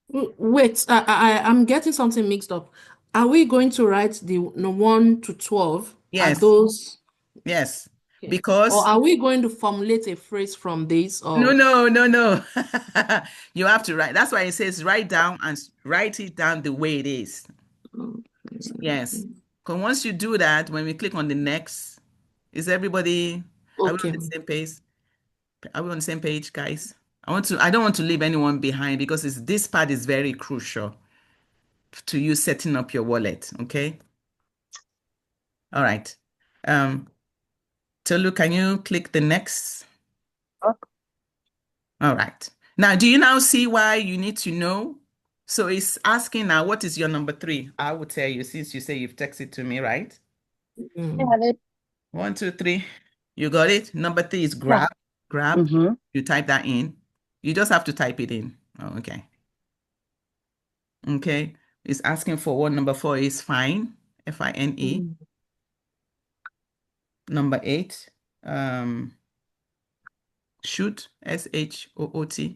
Wait, I'm getting something mixed up. Are we going to write the 1 to 12? Are Yes, those yes. okay. Or Because are we going to formulate a phrase from this? no, Or no. You have to write. That's why it says write down and write it down the way it is. Yes. Because once you do that, when we click on the next, is everybody, are we on okay. the same page? Are we on the same page, guys? I don't want to leave anyone behind because this part is very crucial to you setting up your wallet. Okay. All right. Tolu, can you click the next? Oh. All right. Now, do you now see why you need to know? So it's asking now, what is your number 3? I will tell you since you say you've texted to me, right? Mm. Have it. 1, 2, 3. You got it? Number 3 is Yeah. grab. Mm-hmm. You type that in. You just have to type it in. Oh, okay. Okay. It's asking for what number 4 is fine. Fine. Mm. Number 8. Shoot. SHOOT.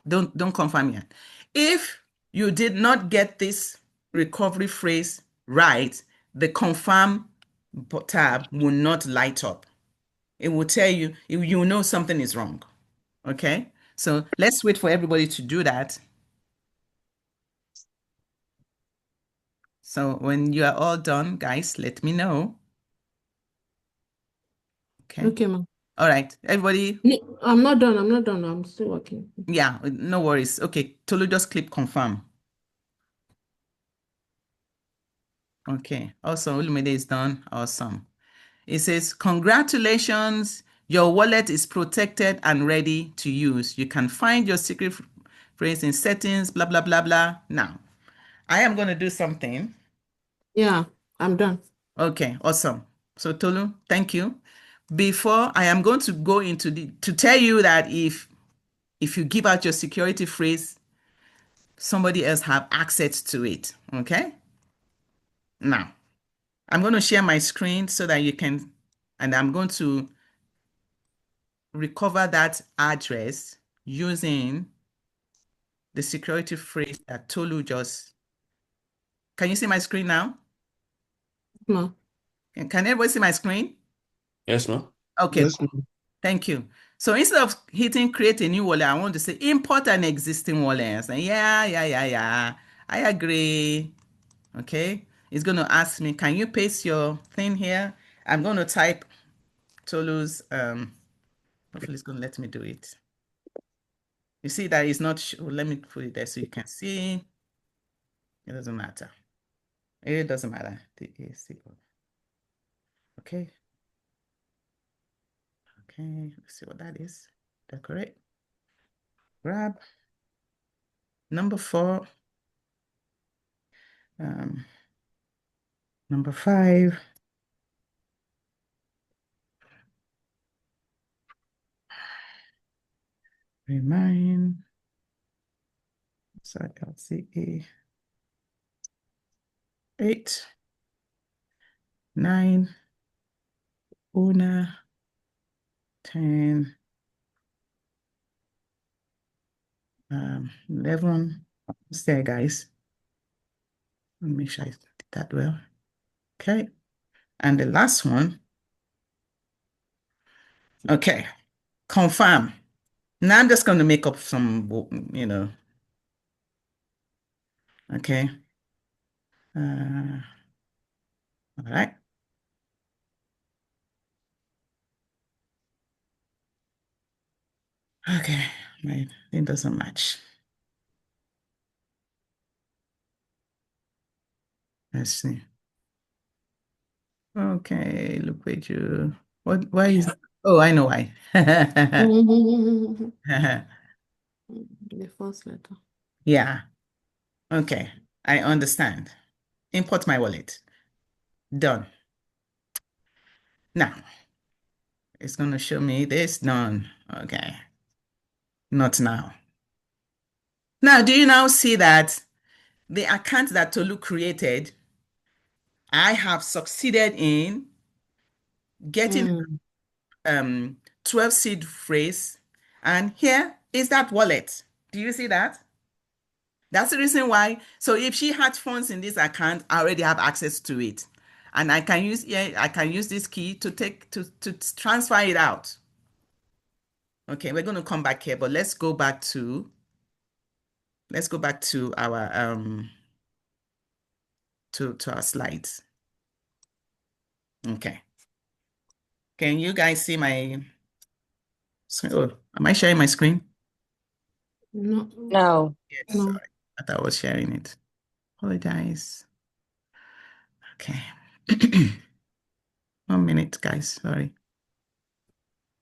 Don't confirm yet. If you did not get this recovery phrase right, the confirm tab will not light up. It will tell you, you know something is wrong. Okay, so let's wait for everybody to do that. So when you are all done, guys, let me know. Okay. Okay, ma. All right. Everybody. I'm not done. I'm not done. I'm still working. Yeah, no worries. Okay, Tolu, just click confirm. Okay, awesome. Olumide is done. Awesome. It says, congratulations. Your wallet is protected and ready to use. You can find your secret phrase in settings, blah, blah, blah, blah. Now, I am going to do something. Yeah, I'm done. Okay, awesome. So Tolu, thank you. Before I am going to go into to tell you that if you give out your security phrase, somebody else have access to it. Okay. Now, I'm going to share my screen so that you can, and I'm going to recover that address using the security phrase that Tolu just. Can you see my screen now? Ma. Can everybody see my screen? Yes, ma'am. Okay, Yes, cool. ma'am. Thank you. So instead of hitting create a new wallet, I want to say import an existing wallet. And yeah. I agree. Okay. It's going to ask me, can you paste your thing here? I'm going to type Tolu's, hopefully it's going to let me do it. You see that it's not, let me put it there so you can see. It doesn't matter. It doesn't matter. Okay. Okay, let's see what that is. Decorate. Grab. Number 4. Number 5. Remind. So LCA. 8. 9. Una. 10. 11. What's there, guys? Let me make sure I did that well. Okay. And the last one. Okay. Confirm. Now I'm just going to make up some, okay. All right. Okay. It doesn't match. Let's see. Okay, look at you. Why is, oh, I know why. The first letter. Yeah. Okay. I understand. Import my wallet. Done. Now, it's going to show me this. Done. Okay. Not now. Now, do you now see that the account that Tolu created, I have succeeded in getting 12 seed phrase, and here is that wallet. Do you see that? That's the reason why. So if she had funds in this account, I already have access to it. And I can use this key to transfer it out. Okay, we're going to come back here, but let's go back to our to our slides. Okay. Can you guys see my screen? Oh, am I sharing my screen? No. No. Yes, No. sorry. I thought I was sharing it. Apologize. Okay. 1 minute, guys. Sorry.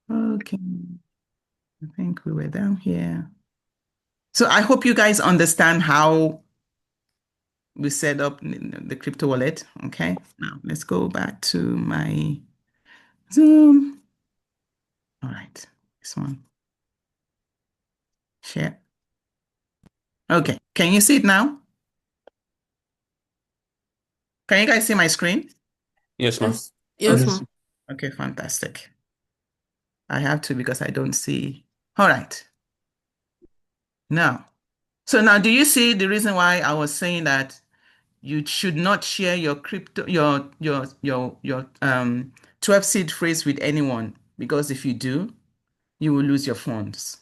Okay. I think we were down here. So I hope you guys understand how we set up the crypto wallet. Okay. Now let's go back to my Zoom. All right. This one. Share. Okay. Can you see it now? Can you guys see my screen? Yes, ma'am. Yes, Yes. ma. Okay, fantastic. I have to because I don't see. All right. Now, so now do you see the reason why I was saying that you should not share your crypto, your 12 seed phrase with anyone, because if you do, you will lose your funds.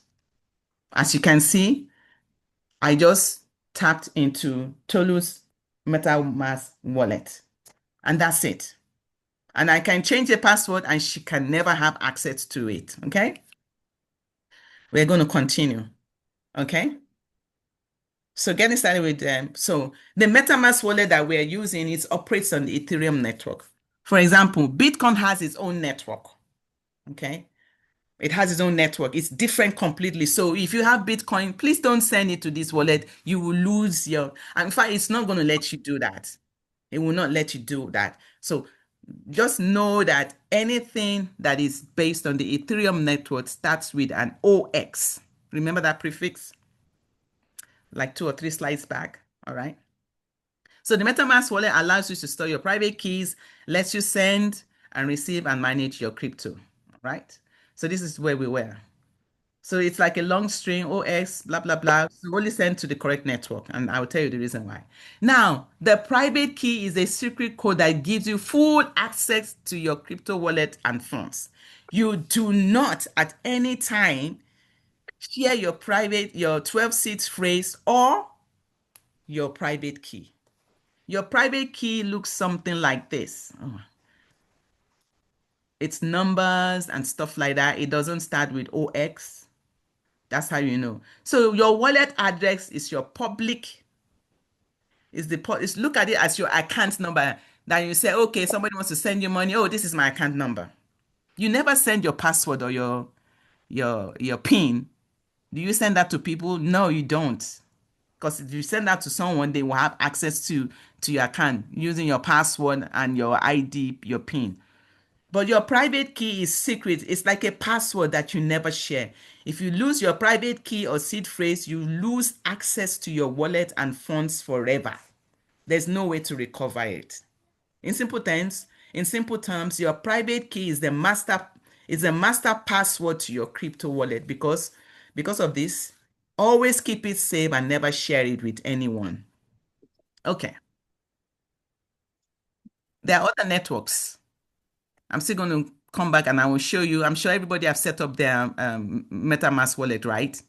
As you can see, I just tapped into Tolu's MetaMask wallet. And that's it. And I can change the password and she can never have access to it. Okay. We're going to continue. Okay. So getting started with them. So the MetaMask wallet that we're using, it operates on the Ethereum network. For example, Bitcoin has its own network. Okay. It has its own network. It's different completely. So if you have Bitcoin, please don't send it to this wallet. You will lose your, and in fact, it's not going to let you do that. It will not let you do that. So just know that anything that is based on the Ethereum network starts with an OX. Remember that prefix? Like 2 or 3 slides back. All right. So the MetaMask wallet allows you to store your private keys, lets you send and receive and manage your crypto. All right. So this is where we were. So it's like a long string, OX, blah, blah, blah. So only send to the correct network. And I'll tell you the reason why. Now, the private key is a secret code that gives you full access to your crypto wallet and funds. You do not at any time share your 12-seed phrase or your private key. Your private key looks something like this. Oh. It's numbers and stuff like that. It doesn't start with OX. That's how you know. So your wallet address is your public, look at it as your account number. That you say, okay, somebody wants to send you money. Oh, this is my account number. You never send your password or your PIN. Do you send that to people? No, you don't. Because if you send that to someone, they will have access to your account using your password and your ID, your PIN. But your private key is secret. It's like a password that you never share. If you lose your private key or seed phrase, you lose access to your wallet and funds forever. There's no way to recover it. In simple terms, your private key is the master password to your crypto wallet because of this, always keep it safe and never share it with anyone. Okay. There are other networks. I'm still going to come back and I will show you. I'm sure everybody have set up their MetaMask wallet, right?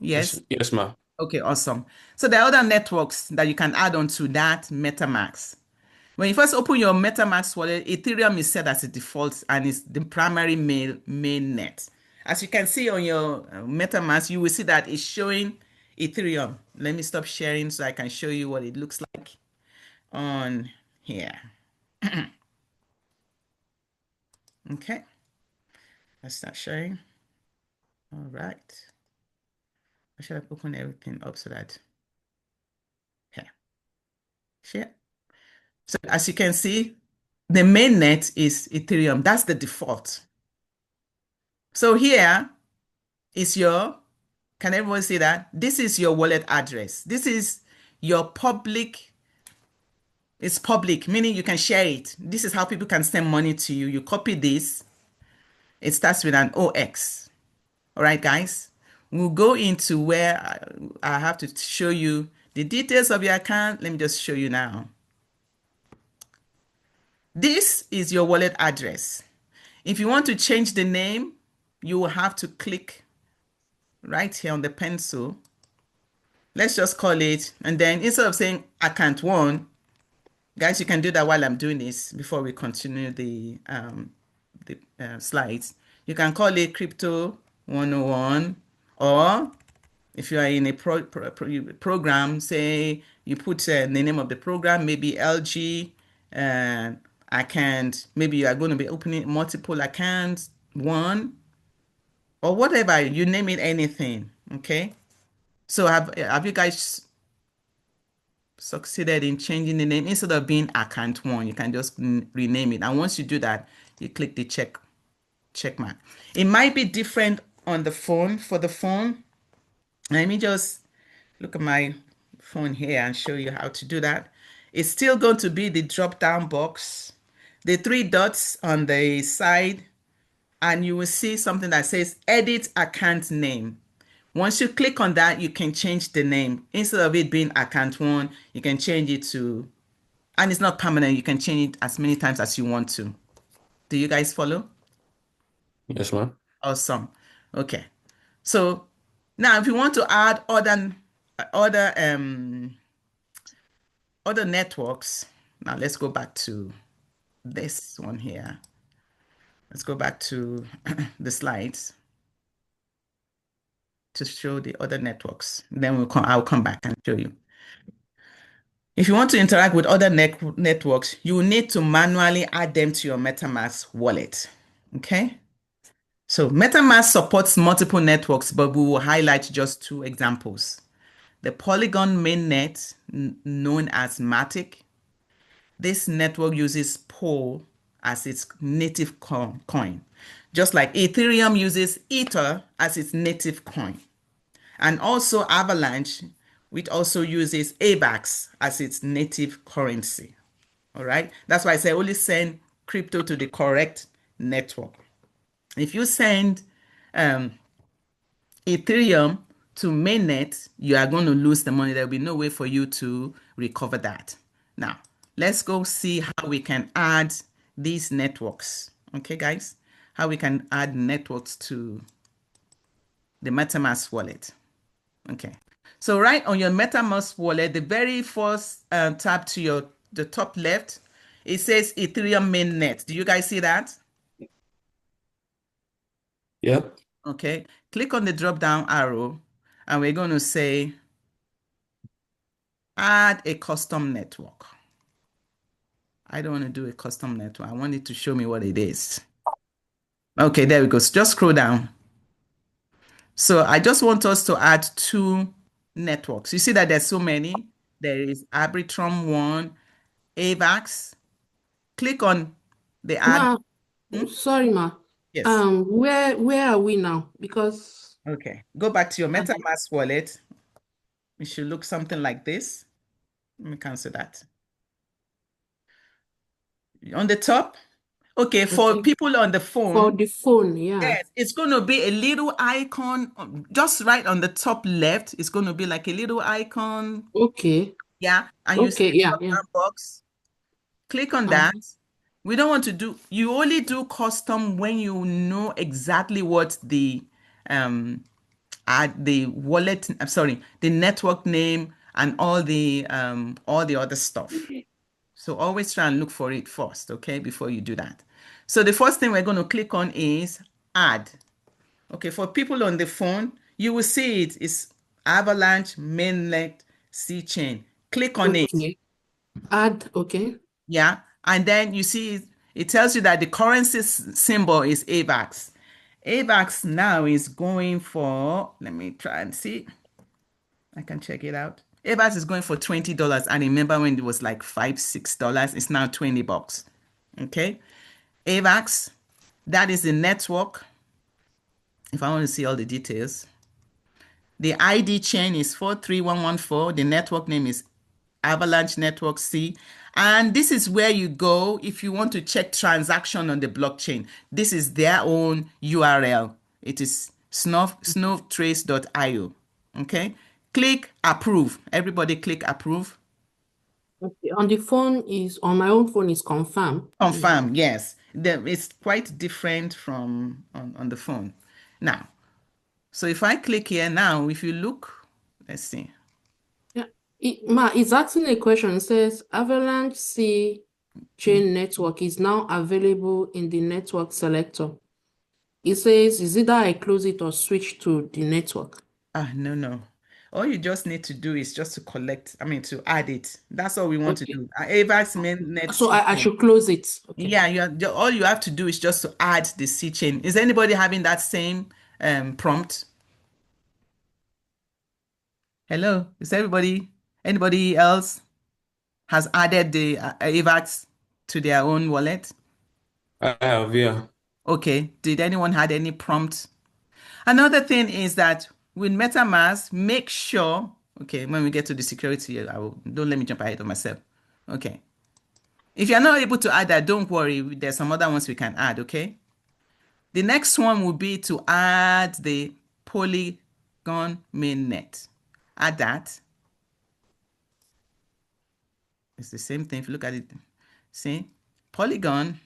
Yes? Yes, ma'am. Okay, awesome. So there are other networks that you can add on to that MetaMask. When you first open your MetaMask wallet, Ethereum is set as a default and is the primary main net. As you can see on your MetaMask, you will see that it's showing Ethereum. Let me stop sharing so I can show you what it looks like on here. Okay. Let's start sharing. All right. I should have opened everything up so that, yeah, share. So as you can see, the main net is Ethereum. That's the default. So here is can everyone see that? This is your wallet address. This is your public. It's public, meaning you can share it. This is how people can send money to you. You copy this. It starts with an OX. All right, guys. We'll go into where I have to show you the details of your account. Let me just show you now. This is your wallet address. If you want to change the name, you will have to click right here on the pencil. Let's just call it, and then instead of saying account 1, guys, you can do that while I'm doing this before we continue the slides. You can call it Crypto 101, or if you are in a program, say you put the name of the program, maybe LG account, maybe you are going to be opening multiple accounts, 1, or whatever, you name it, anything, okay? So have you guys succeeded in changing the name? Instead of being account 1, you can just rename it. And once you do that, you click the check mark. It might be different on the phone. For the phone, let me just look at my phone here and show you how to do that. It's still going to be the drop down box, the 3 dots on the side, and you will see something that says edit account name. Once you click on that, you can change the name. Instead of it being account 1, you can change it to, and it's not permanent, you can change it as many times as you want to. Do you guys follow? Yes, ma'am. Awesome. Okay. So now if you want to add other other networks. Now let's go back to this one here. Let's go back to the slides to show the other networks. Then I'll come back and show you. If you want to interact with other networks, you need to manually add them to your MetaMask wallet. Okay? So MetaMask supports multiple networks, but we will highlight just 2 examples. The Polygon mainnet, known as Matic. This network uses POL as its native coin, just like Ethereum uses Ether as its native coin. And also Avalanche, which also uses AVAX as its native currency. All right? That's why I say only send crypto to the correct network. If you send Ethereum to mainnet, you are going to lose the money. There will be no way for you to recover that. Now, let's go see how we can add these networks. Okay, guys? How we can add networks to the MetaMask wallet. Okay. So right on your MetaMask wallet, the very first tab to the top left, it says Ethereum mainnet. Do you guys see that? Yep. Okay. Click on the drop down arrow and we're going to say add a custom network. I don't want to do a custom network. I want it to show me what it is. Okay, there we go. So just scroll down. So I just want us to add 2 networks. You see that there's so many. There is Arbitrum 1, AVAX. Click on the add. Sorry, ma. Yes. Where are we now? Because Okay. Go back to your MetaMask wallet. It should look something like this. Let me cancel that. On the top. Okay, for people on the phone. For the phone, yeah. Yes, it's going to be a little icon just right on the top left. It's going to be like a little icon. Okay. Yeah. And you see the drop-down box. Click on that. We don't want to do, you only do custom when you know exactly what the wallet, I'm sorry, the network name and all the other stuff. So always try and look for it first, okay, before you do that. So the first thing we're going to click on is add. Okay, for people on the phone, you will see it is Avalanche mainnet C chain. Click on it. Add, okay. Yeah, and then you see it tells you that the currency symbol is AVAX. AVAX now is going for, let me try and see. I can check it out. AVAX is going for $20. I remember when it was like $5, $6. It's now $20. Okay. AVAX, that is the network. If I want to see all the details, the ID chain is 43114. The network name is Avalanche Network C. And this is where you go if you want to check transaction on the blockchain. This is their own URL. It is snowtrace.io. Okay. Click approve. Everybody click approve. Okay. On my own phone is confirm. Confirm, yes. It's quite different from on the phone. Now, so if I click here now, if you look, let's see. Yeah, it's asking a question. It says Avalanche C chain network is now available in the network selector. It says, is either I close it or switch to the network. No. All you just need to do is just to add it. That's all we want to do. AVAX mainnet. So I should close it. Okay. Yeah, all you have to do is just to add the C chain. Is anybody having that same prompt? Hello, is anybody else has added the AVAX to their own wallet? I have, yeah. Okay, did anyone had any prompt? Another thing is that with MetaMask, make sure, okay, when we get to the security, don't let me jump ahead of myself. Okay. If you're not able to add that, don't worry. There's some other ones we can add, okay? The next one will be to add the Polygon mainnet. Add that. It's the same thing. If you look at it, see, Polygon.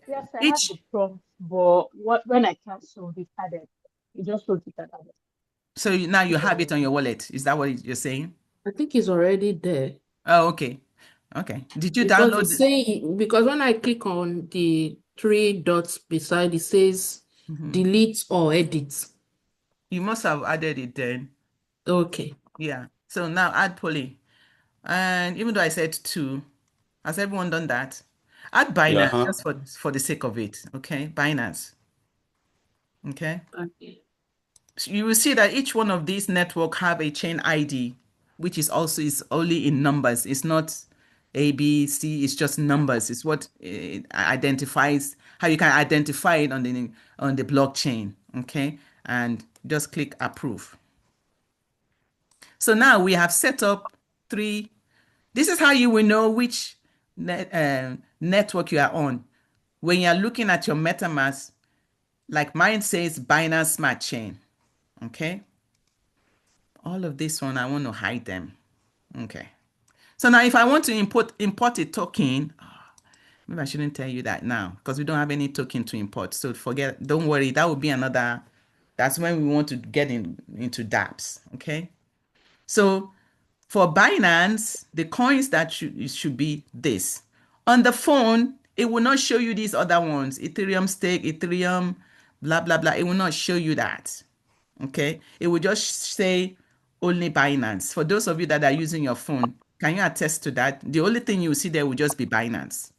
Yes, I had the prompt, but when I canceled it, added. It just wrote it added. So now you have it on your wallet. Is that what you're saying? I think it's already there. Oh, okay. Okay. Did you Because download? it's saying, because when I click on the three dots beside, it says delete or edit. You must have added it then. Okay. Yeah. So now add Poly. And even though I said two, has everyone done that? Add Yeah. Binance just for the sake of it. Okay. Binance. Okay. Okay. So you will see that each one of these network have a chain ID, which is only in numbers. It's not A, B, C. It's just numbers. It's what it identifies how you can identify it on the blockchain. Okay, and just click approve. So now we have set up three. This is how you will know which network you are on. When you are looking at your MetaMask, like mine says Binance Smart Chain. Okay. All of this one, I want to hide them. Okay. So now if I want to import a token, maybe I shouldn't tell you that now because we don't have any token to import. So don't worry, that will be that's when we want to get into dApps. Okay. So for Binance, the coins that should be this. On the phone, it will not show you these other ones, Ethereum stake, Ethereum, blah, blah, blah. It will not show you that. Okay. It will just say only Binance. For those of you that are using your phone, can you attest to that? The only thing you will see there will just be Binance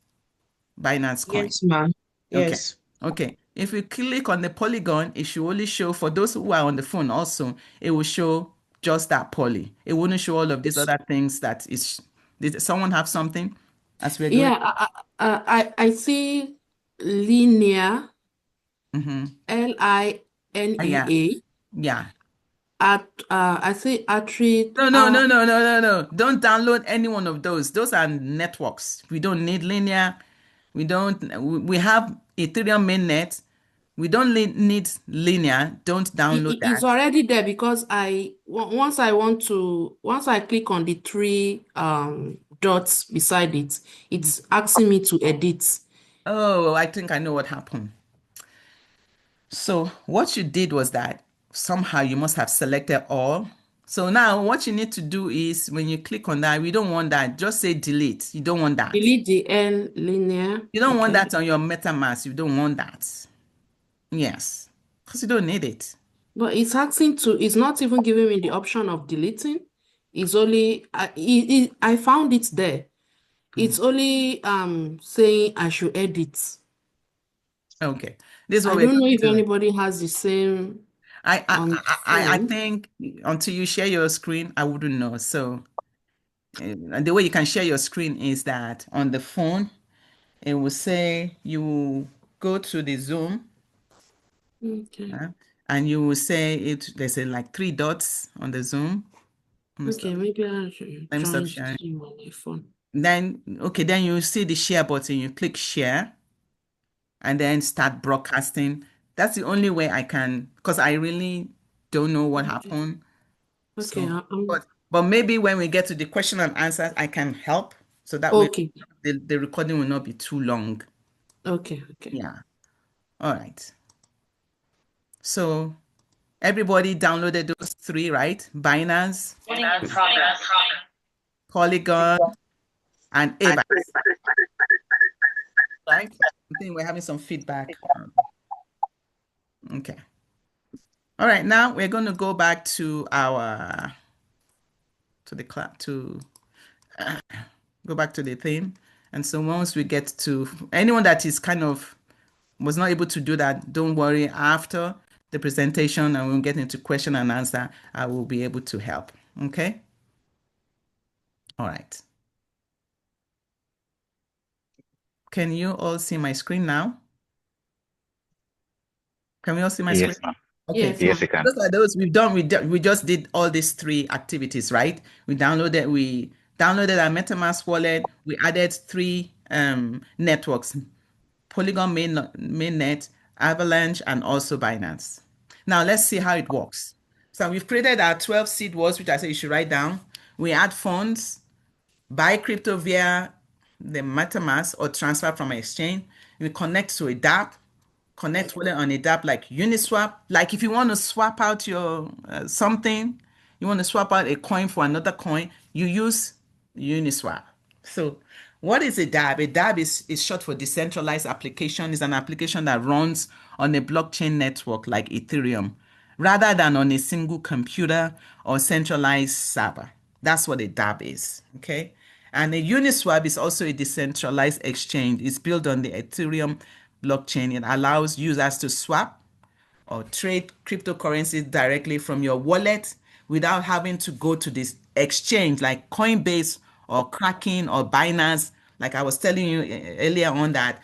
coin. Yes, ma'am. Okay. Yes. Okay. If you click on the polygon, it should only show for those who are on the phone also, it will show just that poly. It wouldn't show all of these other things did someone have something as we're going? Yeah, I see linear, Mm-hmm. Yeah. LINEA. Yeah. I see attribute. No. Don't download any one of those. Those are networks. We don't need linear. We have Ethereum mainnet. We don't need linear. Don't download It's that. already there because once I click on the three dots beside it, it's asking me to edit. Oh, I think I know what happened. So what you did was that somehow you must have selected all. So now what you need to do is when you click on that, we don't want that. Just say delete. You don't want that. Delete the L linear. You don't want Okay. that on your MetaMask. You don't want that. Yes, because you don't need it. But it's not even giving me the option of deleting. It's only, I found it there. It's only saying I should edit. Okay, this is I what we're don't know going if to do. anybody has the same on the I phone. think until you share your screen, I wouldn't know. So and the way you can share your screen is that on the phone, it will say you go to the Zoom. Okay. And you will say there's like three dots on the Zoom. Okay, maybe I should Let me stop join sharing. Zoom on the phone. Then you see the share button. You click share and then start broadcasting. That's the only way I can, because I really don't know what happened. Okay, So, but maybe when we get to the question and answers, I can help. So that way okay. the recording will not be too long. Okay. Yeah. All right. So everybody downloaded those three, right? Binance, Polygon, and AVAX. Right? I think we're having some feedback. Okay. All right. Now we're going to go back to the class go back to the theme. And so once we get to anyone that is was not able to do that, don't worry. After the presentation and we'll get into question and answer, I will be able to help. Okay. All right. Can you all see my screen now? Can we all see my screen? Yes, ma'am. Okay. Yes, you can. Those are those we've done. We just did all these three activities, right? We downloaded our MetaMask wallet. We added three networks: Polygon mainnet, Avalanche, and also Binance. Now let's see how it works. So we've created our 12 seed words, which I say you should write down. We add funds, buy crypto via the MetaMask or transfer from an exchange. We connect to a dApp, connect wallet on a dApp like Uniswap. Like if you want to swap out your something, you want to swap out a coin for another coin, you use Uniswap. So what is a DApp? A DApp is short for decentralized application. It's an application that runs on a blockchain network like Ethereum rather than on a single computer or centralized server. That's what a DApp is, okay? And a Uniswap is also a decentralized exchange. It's built on the Ethereum blockchain. It allows users to swap or trade cryptocurrencies directly from your wallet without having to go to this exchange like Coinbase or Kraken or Binance. Like I was telling you earlier on that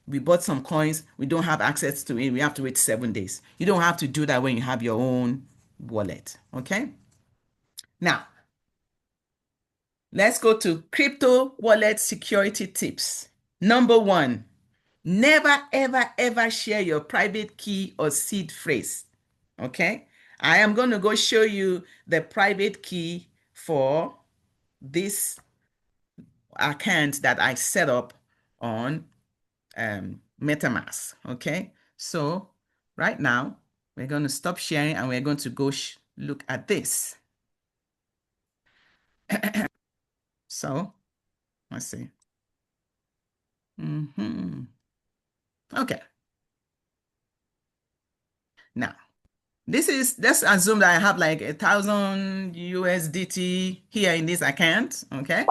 we bought some coins, we don't have access to it, we have to wait 7 days. You don't have to do that when you have your own wallet, okay? Now, let's go to crypto wallet security tips. Number 1, never, ever, ever share your private key or seed phrase. Okay? I am going to go show you the private key for this account that I set up on MetaMask. Okay? So right now, we're going to stop sharing and we're going to go look at this. So let's see. Okay. Now, let's assume that I have like 1,000 USDT here in this account, okay?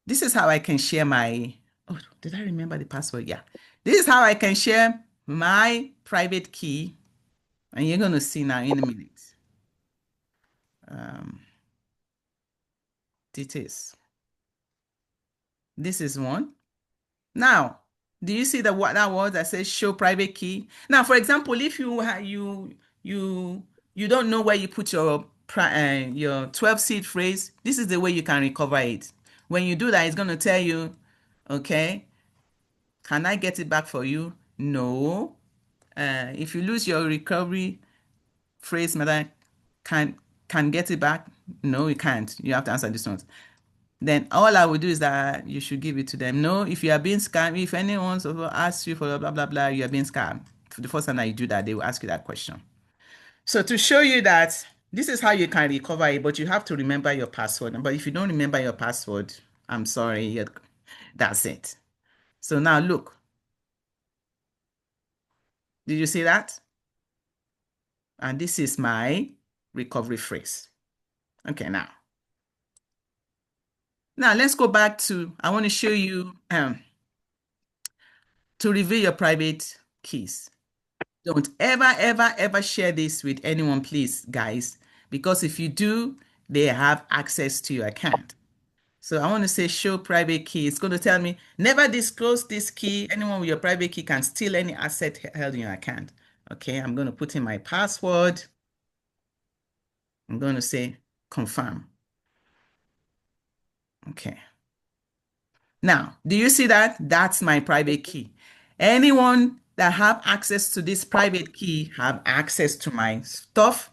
This is how I can share my, oh, did I remember the password? Yeah. This is how I can share my private key, and you're gonna see now in a minute. Details. This is one. Now, do you see what that was that says show private key? Now, for example, if you don't know where you put your 12 seed phrase, this is the way you can recover it. When you do that, it's going to tell you, okay, can I get it back for you? No. If you lose your recovery phrase, method, can get it back? No, you can't. You have to answer this one. Then all I would do is that you should give it to them. No, if you are being scammed, if anyone asks you for blah, blah, blah, you are being scammed. For the first time that you do that, they will ask you that question. So to show you that this is how you can recover it, but you have to remember your password. But if you don't remember your password, I'm sorry, that's it. So now look. Did you see that? And this is my recovery phrase. Okay, now let's go back to, I want to show you to reveal your private keys. Don't ever, ever, ever share this with anyone, please, guys, because if you do, they have access to your account. So I want to say show private key. It's going to tell me never disclose this key. Anyone with your private key can steal any asset held in your account. Okay, I'm going to put in my password. I'm going to say confirm. Okay. Now, do you see that? That's my private key. Anyone that have access to this private key have access to my stuff.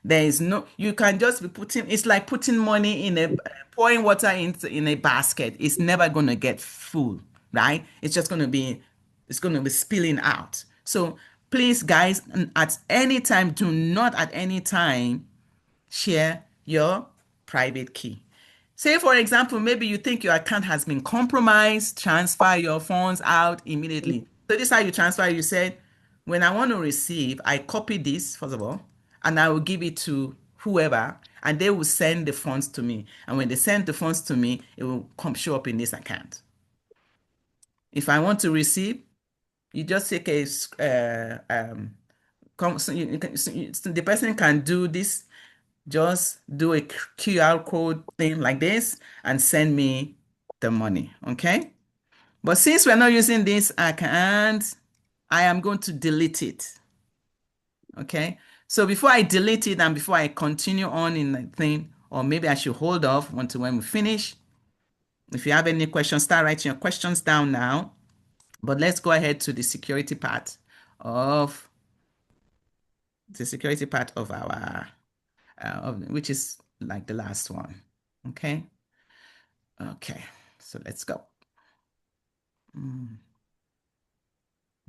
There is no, you can just be putting, it's like putting money in pouring water in a basket. It's never going to get full, right? It's just going to be, it's going to be spilling out. So please, guys, at any time, do not at any time share your private key. Say, for example, maybe you think your account has been compromised, transfer your funds out immediately. So this is how you transfer. You said, when I want to receive, I copy this, first of all, and I will give it to whoever, and they will send the funds to me. And when they send the funds to me, it will show up in this account. If I want to receive, you just take a, the person can do this, just do a QR code thing like this and send me the money, okay? But since we're not using this account, I am going to delete it, okay? So before I delete it and before I continue on in the thing, or maybe I should hold off until when we finish. If you have any questions, start writing your questions down now. But let's go ahead to the security part of our which is like the last one. Okay. Okay. So let's go.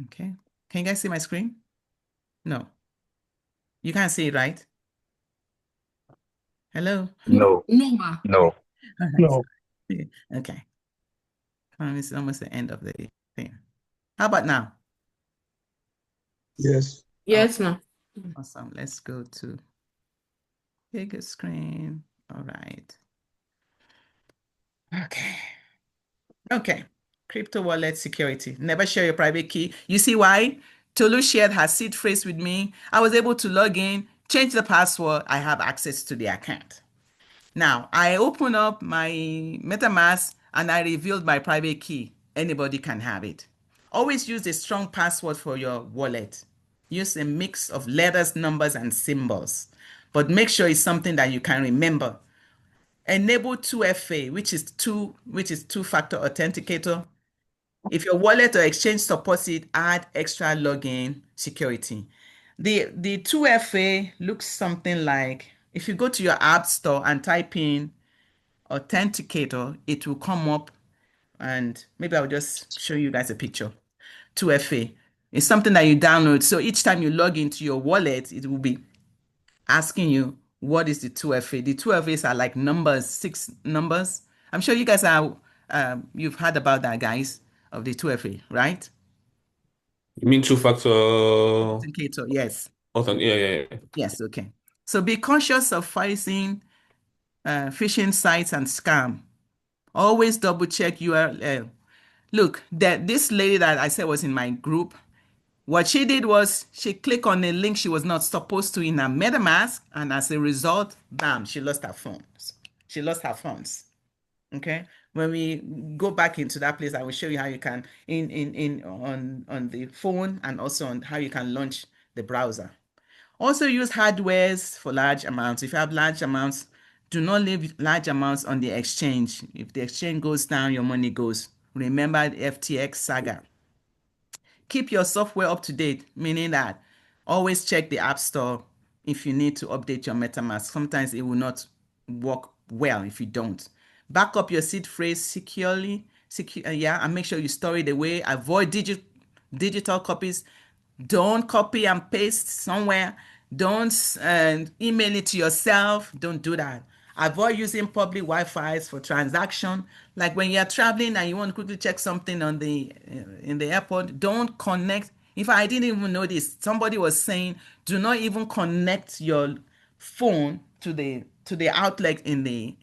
Okay. Can you guys see my screen? No. You can't see it, right? Hello? No, No, ma. no. All right. No. Okay. It's almost the end of the thing. How about now? Yes. Yes, ma. Awesome. Let's go to bigger screen. All right. Okay. Okay. Crypto wallet security. Never share your private key. You see why? Tolu shared her seed phrase with me. I was able to log in, change the password. I have access to the account. Now, I open up my MetaMask and I revealed my private key. Anybody can have it. Always use a strong password for your wallet. Use a mix of letters, numbers, and symbols. But make sure it's something that you can remember. Enable 2FA, which is two-factor authenticator. If your wallet or exchange supports it, add extra login security. The 2FA looks something like, if you go to your app store and type in authenticator, it will come up, and maybe I'll just show you guys a picture. 2FA. It's something that you download. So each time you log into your wallet, it will be asking you, what is the 2FA? The 2FAs are like numbers, 6 numbers. I'm sure you guys are, you've heard about that, guys, of the 2FA, right? You mean two-factor Authenticator, yes. yeah. Yes, okay. So be conscious of facing phishing sites and scam. Always double check URL. Look, this lady that I said was in my group, what she did was she clicked on a link she was not supposed to in her MetaMask, and as a result, bam, she lost her phones. She lost her funds. Okay. When we go back into that place, I will show you how you can in on the phone, and also on how you can launch the browser. Also use hardwares for large amounts. If you have large amounts, do not leave large amounts on the exchange. If the exchange goes down, your money goes. Remember the FTX saga. Keep your software up to date, meaning that always check the App Store if you need to update your MetaMask. Sometimes it will not work well if you don't. Back up your seed phrase securely, and make sure you store it away. Avoid digital copies. Don't copy and paste somewhere. Don't email it to yourself. Don't do that. Avoid using public Wi-Fi's for transaction. Like when you're traveling and you want to quickly check something on the in the airport, don't connect. In fact, I didn't even know this. Somebody was saying, do not even connect your phone to the outlet at the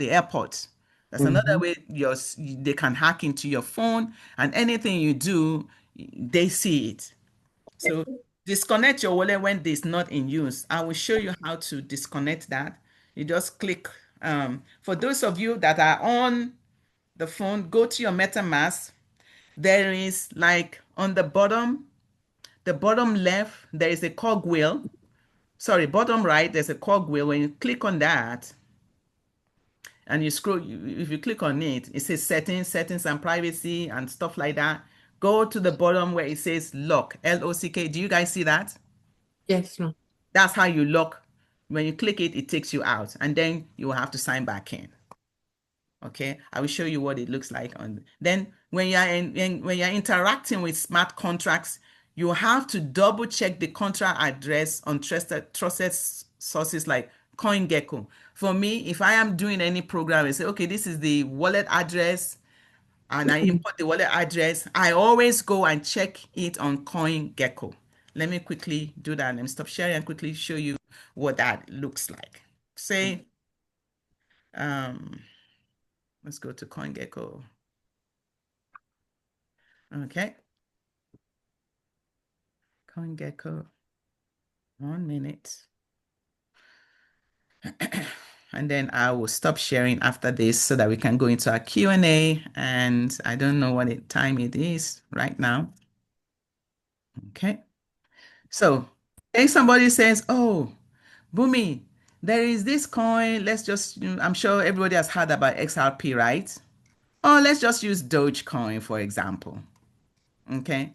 airport. That's another way they can hack into your phone, and anything you do, they see it. So disconnect your wallet when it's not in use. I will show you how to disconnect that. You just click. For those of you that are on the phone, go to your MetaMask. There is like on the bottom left, there is a cogwheel. Sorry, bottom right, there's a cogwheel. When you click on that and you scroll, if you click on it, it says settings and privacy and stuff like that. Go to the bottom where it says lock, L-O-C-K. Do you guys see that? Yes, ma. That's how you lock. When you click it, it takes you out, and then you will have to sign back in. Okay, I will show you what it looks like on. Then when when you're interacting with smart contracts, you have to double check the contract address on trusted sources like CoinGecko. For me, if I am doing any program, I say, okay, this is the wallet address, and I import the wallet address, I always go and check it on CoinGecko. Let me quickly do that. Let me stop sharing and quickly show you what that looks like. Say, let's go to CoinGecko. Okay. CoinGecko. 1 minute. And then I will stop sharing after this so that we can go into our Q&A. And I don't know what time it is right now. Okay. So if somebody says, oh, Bumi, there is this coin. Let's just, I'm sure everybody has heard about XRP, right? Oh, let's just use Dogecoin, for example. Okay.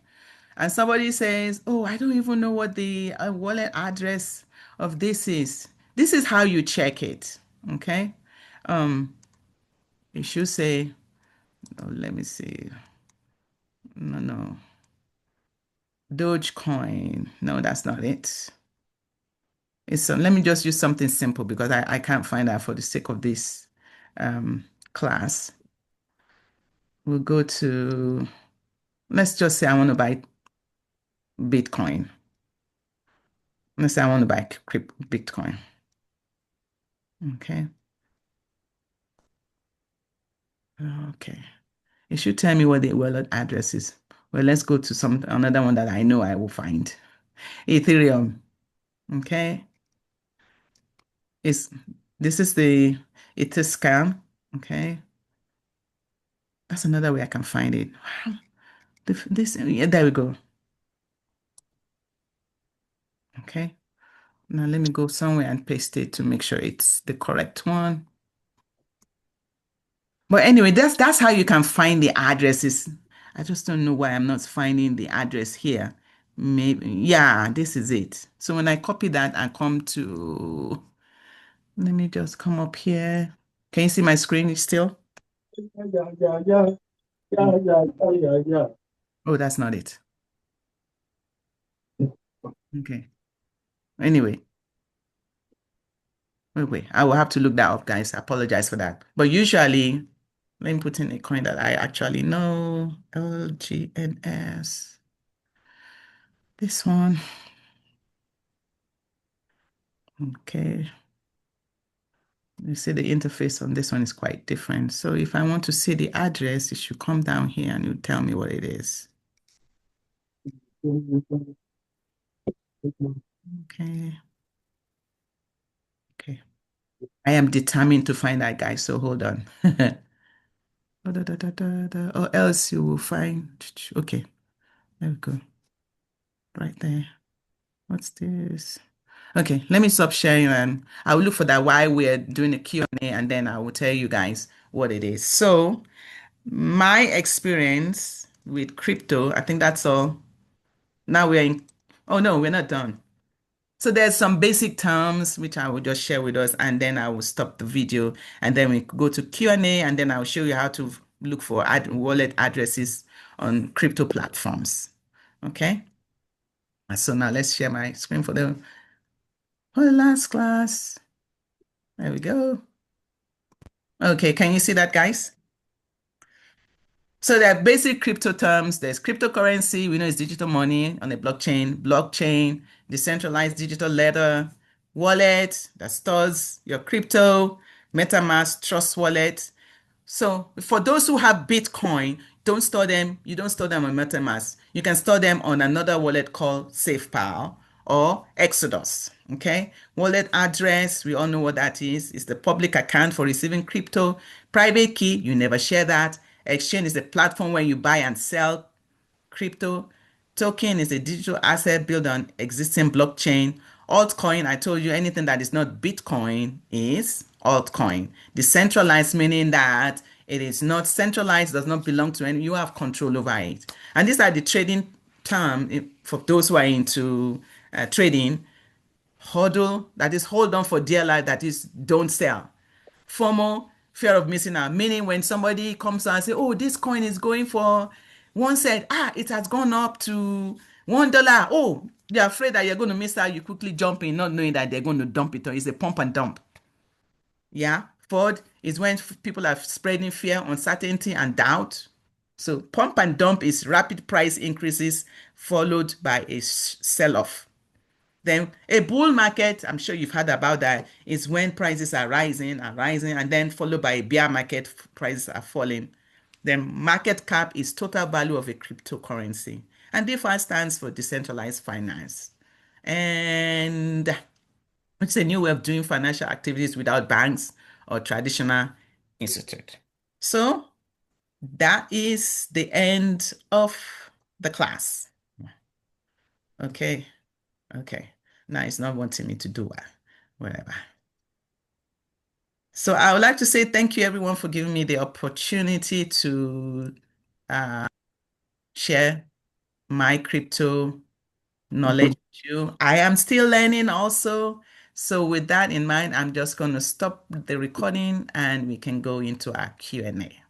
And somebody says, oh, I don't even know what the wallet address of this is. This is how you check it. Okay. You should say, oh, let me see. No. Dogecoin. No, that's not it. Let me just use something simple because I can't find that for the sake of this class. We'll go to, let's just say I want to buy Bitcoin. Let's say I want to buy Bitcoin. Okay. Okay. It should tell me what the wallet address is. Well, let's go to another one that I know I will find. Ethereum. Okay. This is the Etherscan. Okay. That's another way I can find it. Yeah, there we go. Okay. Now let me go somewhere and paste it to make sure it's the correct one. But anyway, that's how you can find the addresses. I just don't know why I'm not finding the address here. Maybe, yeah, this is it. So when I copy that and come to, let me just come up here. Can you see my screen still? Yeah. Oh, that's not it. Okay. Anyway, wait. I will have to look that up, guys. I apologize for that. But usually, let me put in a coin that I actually know. LGNS. This one. Okay. You see the interface on this one is quite different. So if I want to see the address, it should come down here and you tell me what it is. Okay. Okay. I am determined to find that guy, so hold on. Or else you will find. Okay. There we go. Right there. What's this? Okay, let me stop sharing and I will look for that while we're doing the Q&A and then I will tell you guys what it is. So my experience with crypto, I think that's all. Now we're in, oh no, we're not done. So there's some basic terms which I will just share with us and then I will stop the video and then we go to Q&A and then I'll show you how to look for wallet addresses on crypto platforms. Okay? So now let's share my screen for the last class. There we go. Okay, can you see that, guys? So there are basic crypto terms. There's cryptocurrency, we know it's digital money on a blockchain, decentralized digital ledger, wallet that stores your crypto, MetaMask, Trust Wallet. So for those who have Bitcoin, you don't store them on MetaMask. You can store them on another wallet called SafePal or Exodus. Okay. Wallet address, we all know what that is. It's the public account for receiving crypto. Private key, you never share that. Exchange is the platform where you buy and sell crypto. Token is a digital asset built on existing blockchain. Altcoin, I told you anything that is not Bitcoin is altcoin. Decentralized meaning that it is not centralized, does not belong to any, you have control over it. And these are the trading term for those who are into trading. HODL, that is hold on for dear life, that is don't sell. FOMO, fear of missing out, meaning when somebody comes and say, oh, this coin is going for, one said, it has gone up to $1. Oh, they're afraid that you're going to miss out. You quickly jump in, not knowing that they're going to dump it, or it's a pump and dump. Yeah. FOD is when people are spreading fear, uncertainty, and doubt. So pump and dump is rapid price increases followed by a sell-off. Then a bull market, I'm sure you've heard about that, is when prices are rising and then followed by a bear market, prices are falling. Then market cap is total value of a cryptocurrency. And DeFi stands for decentralized finance. And it's a new way of doing financial activities without banks or traditional institute. So that is the end of the class. Okay. Now it's not wanting me to do whatever. So I would like to say thank you everyone for giving me the opportunity to share my crypto knowledge with you. I am still learning also. So with that in mind, I'm just going to stop the recording and we can go into our Q&A.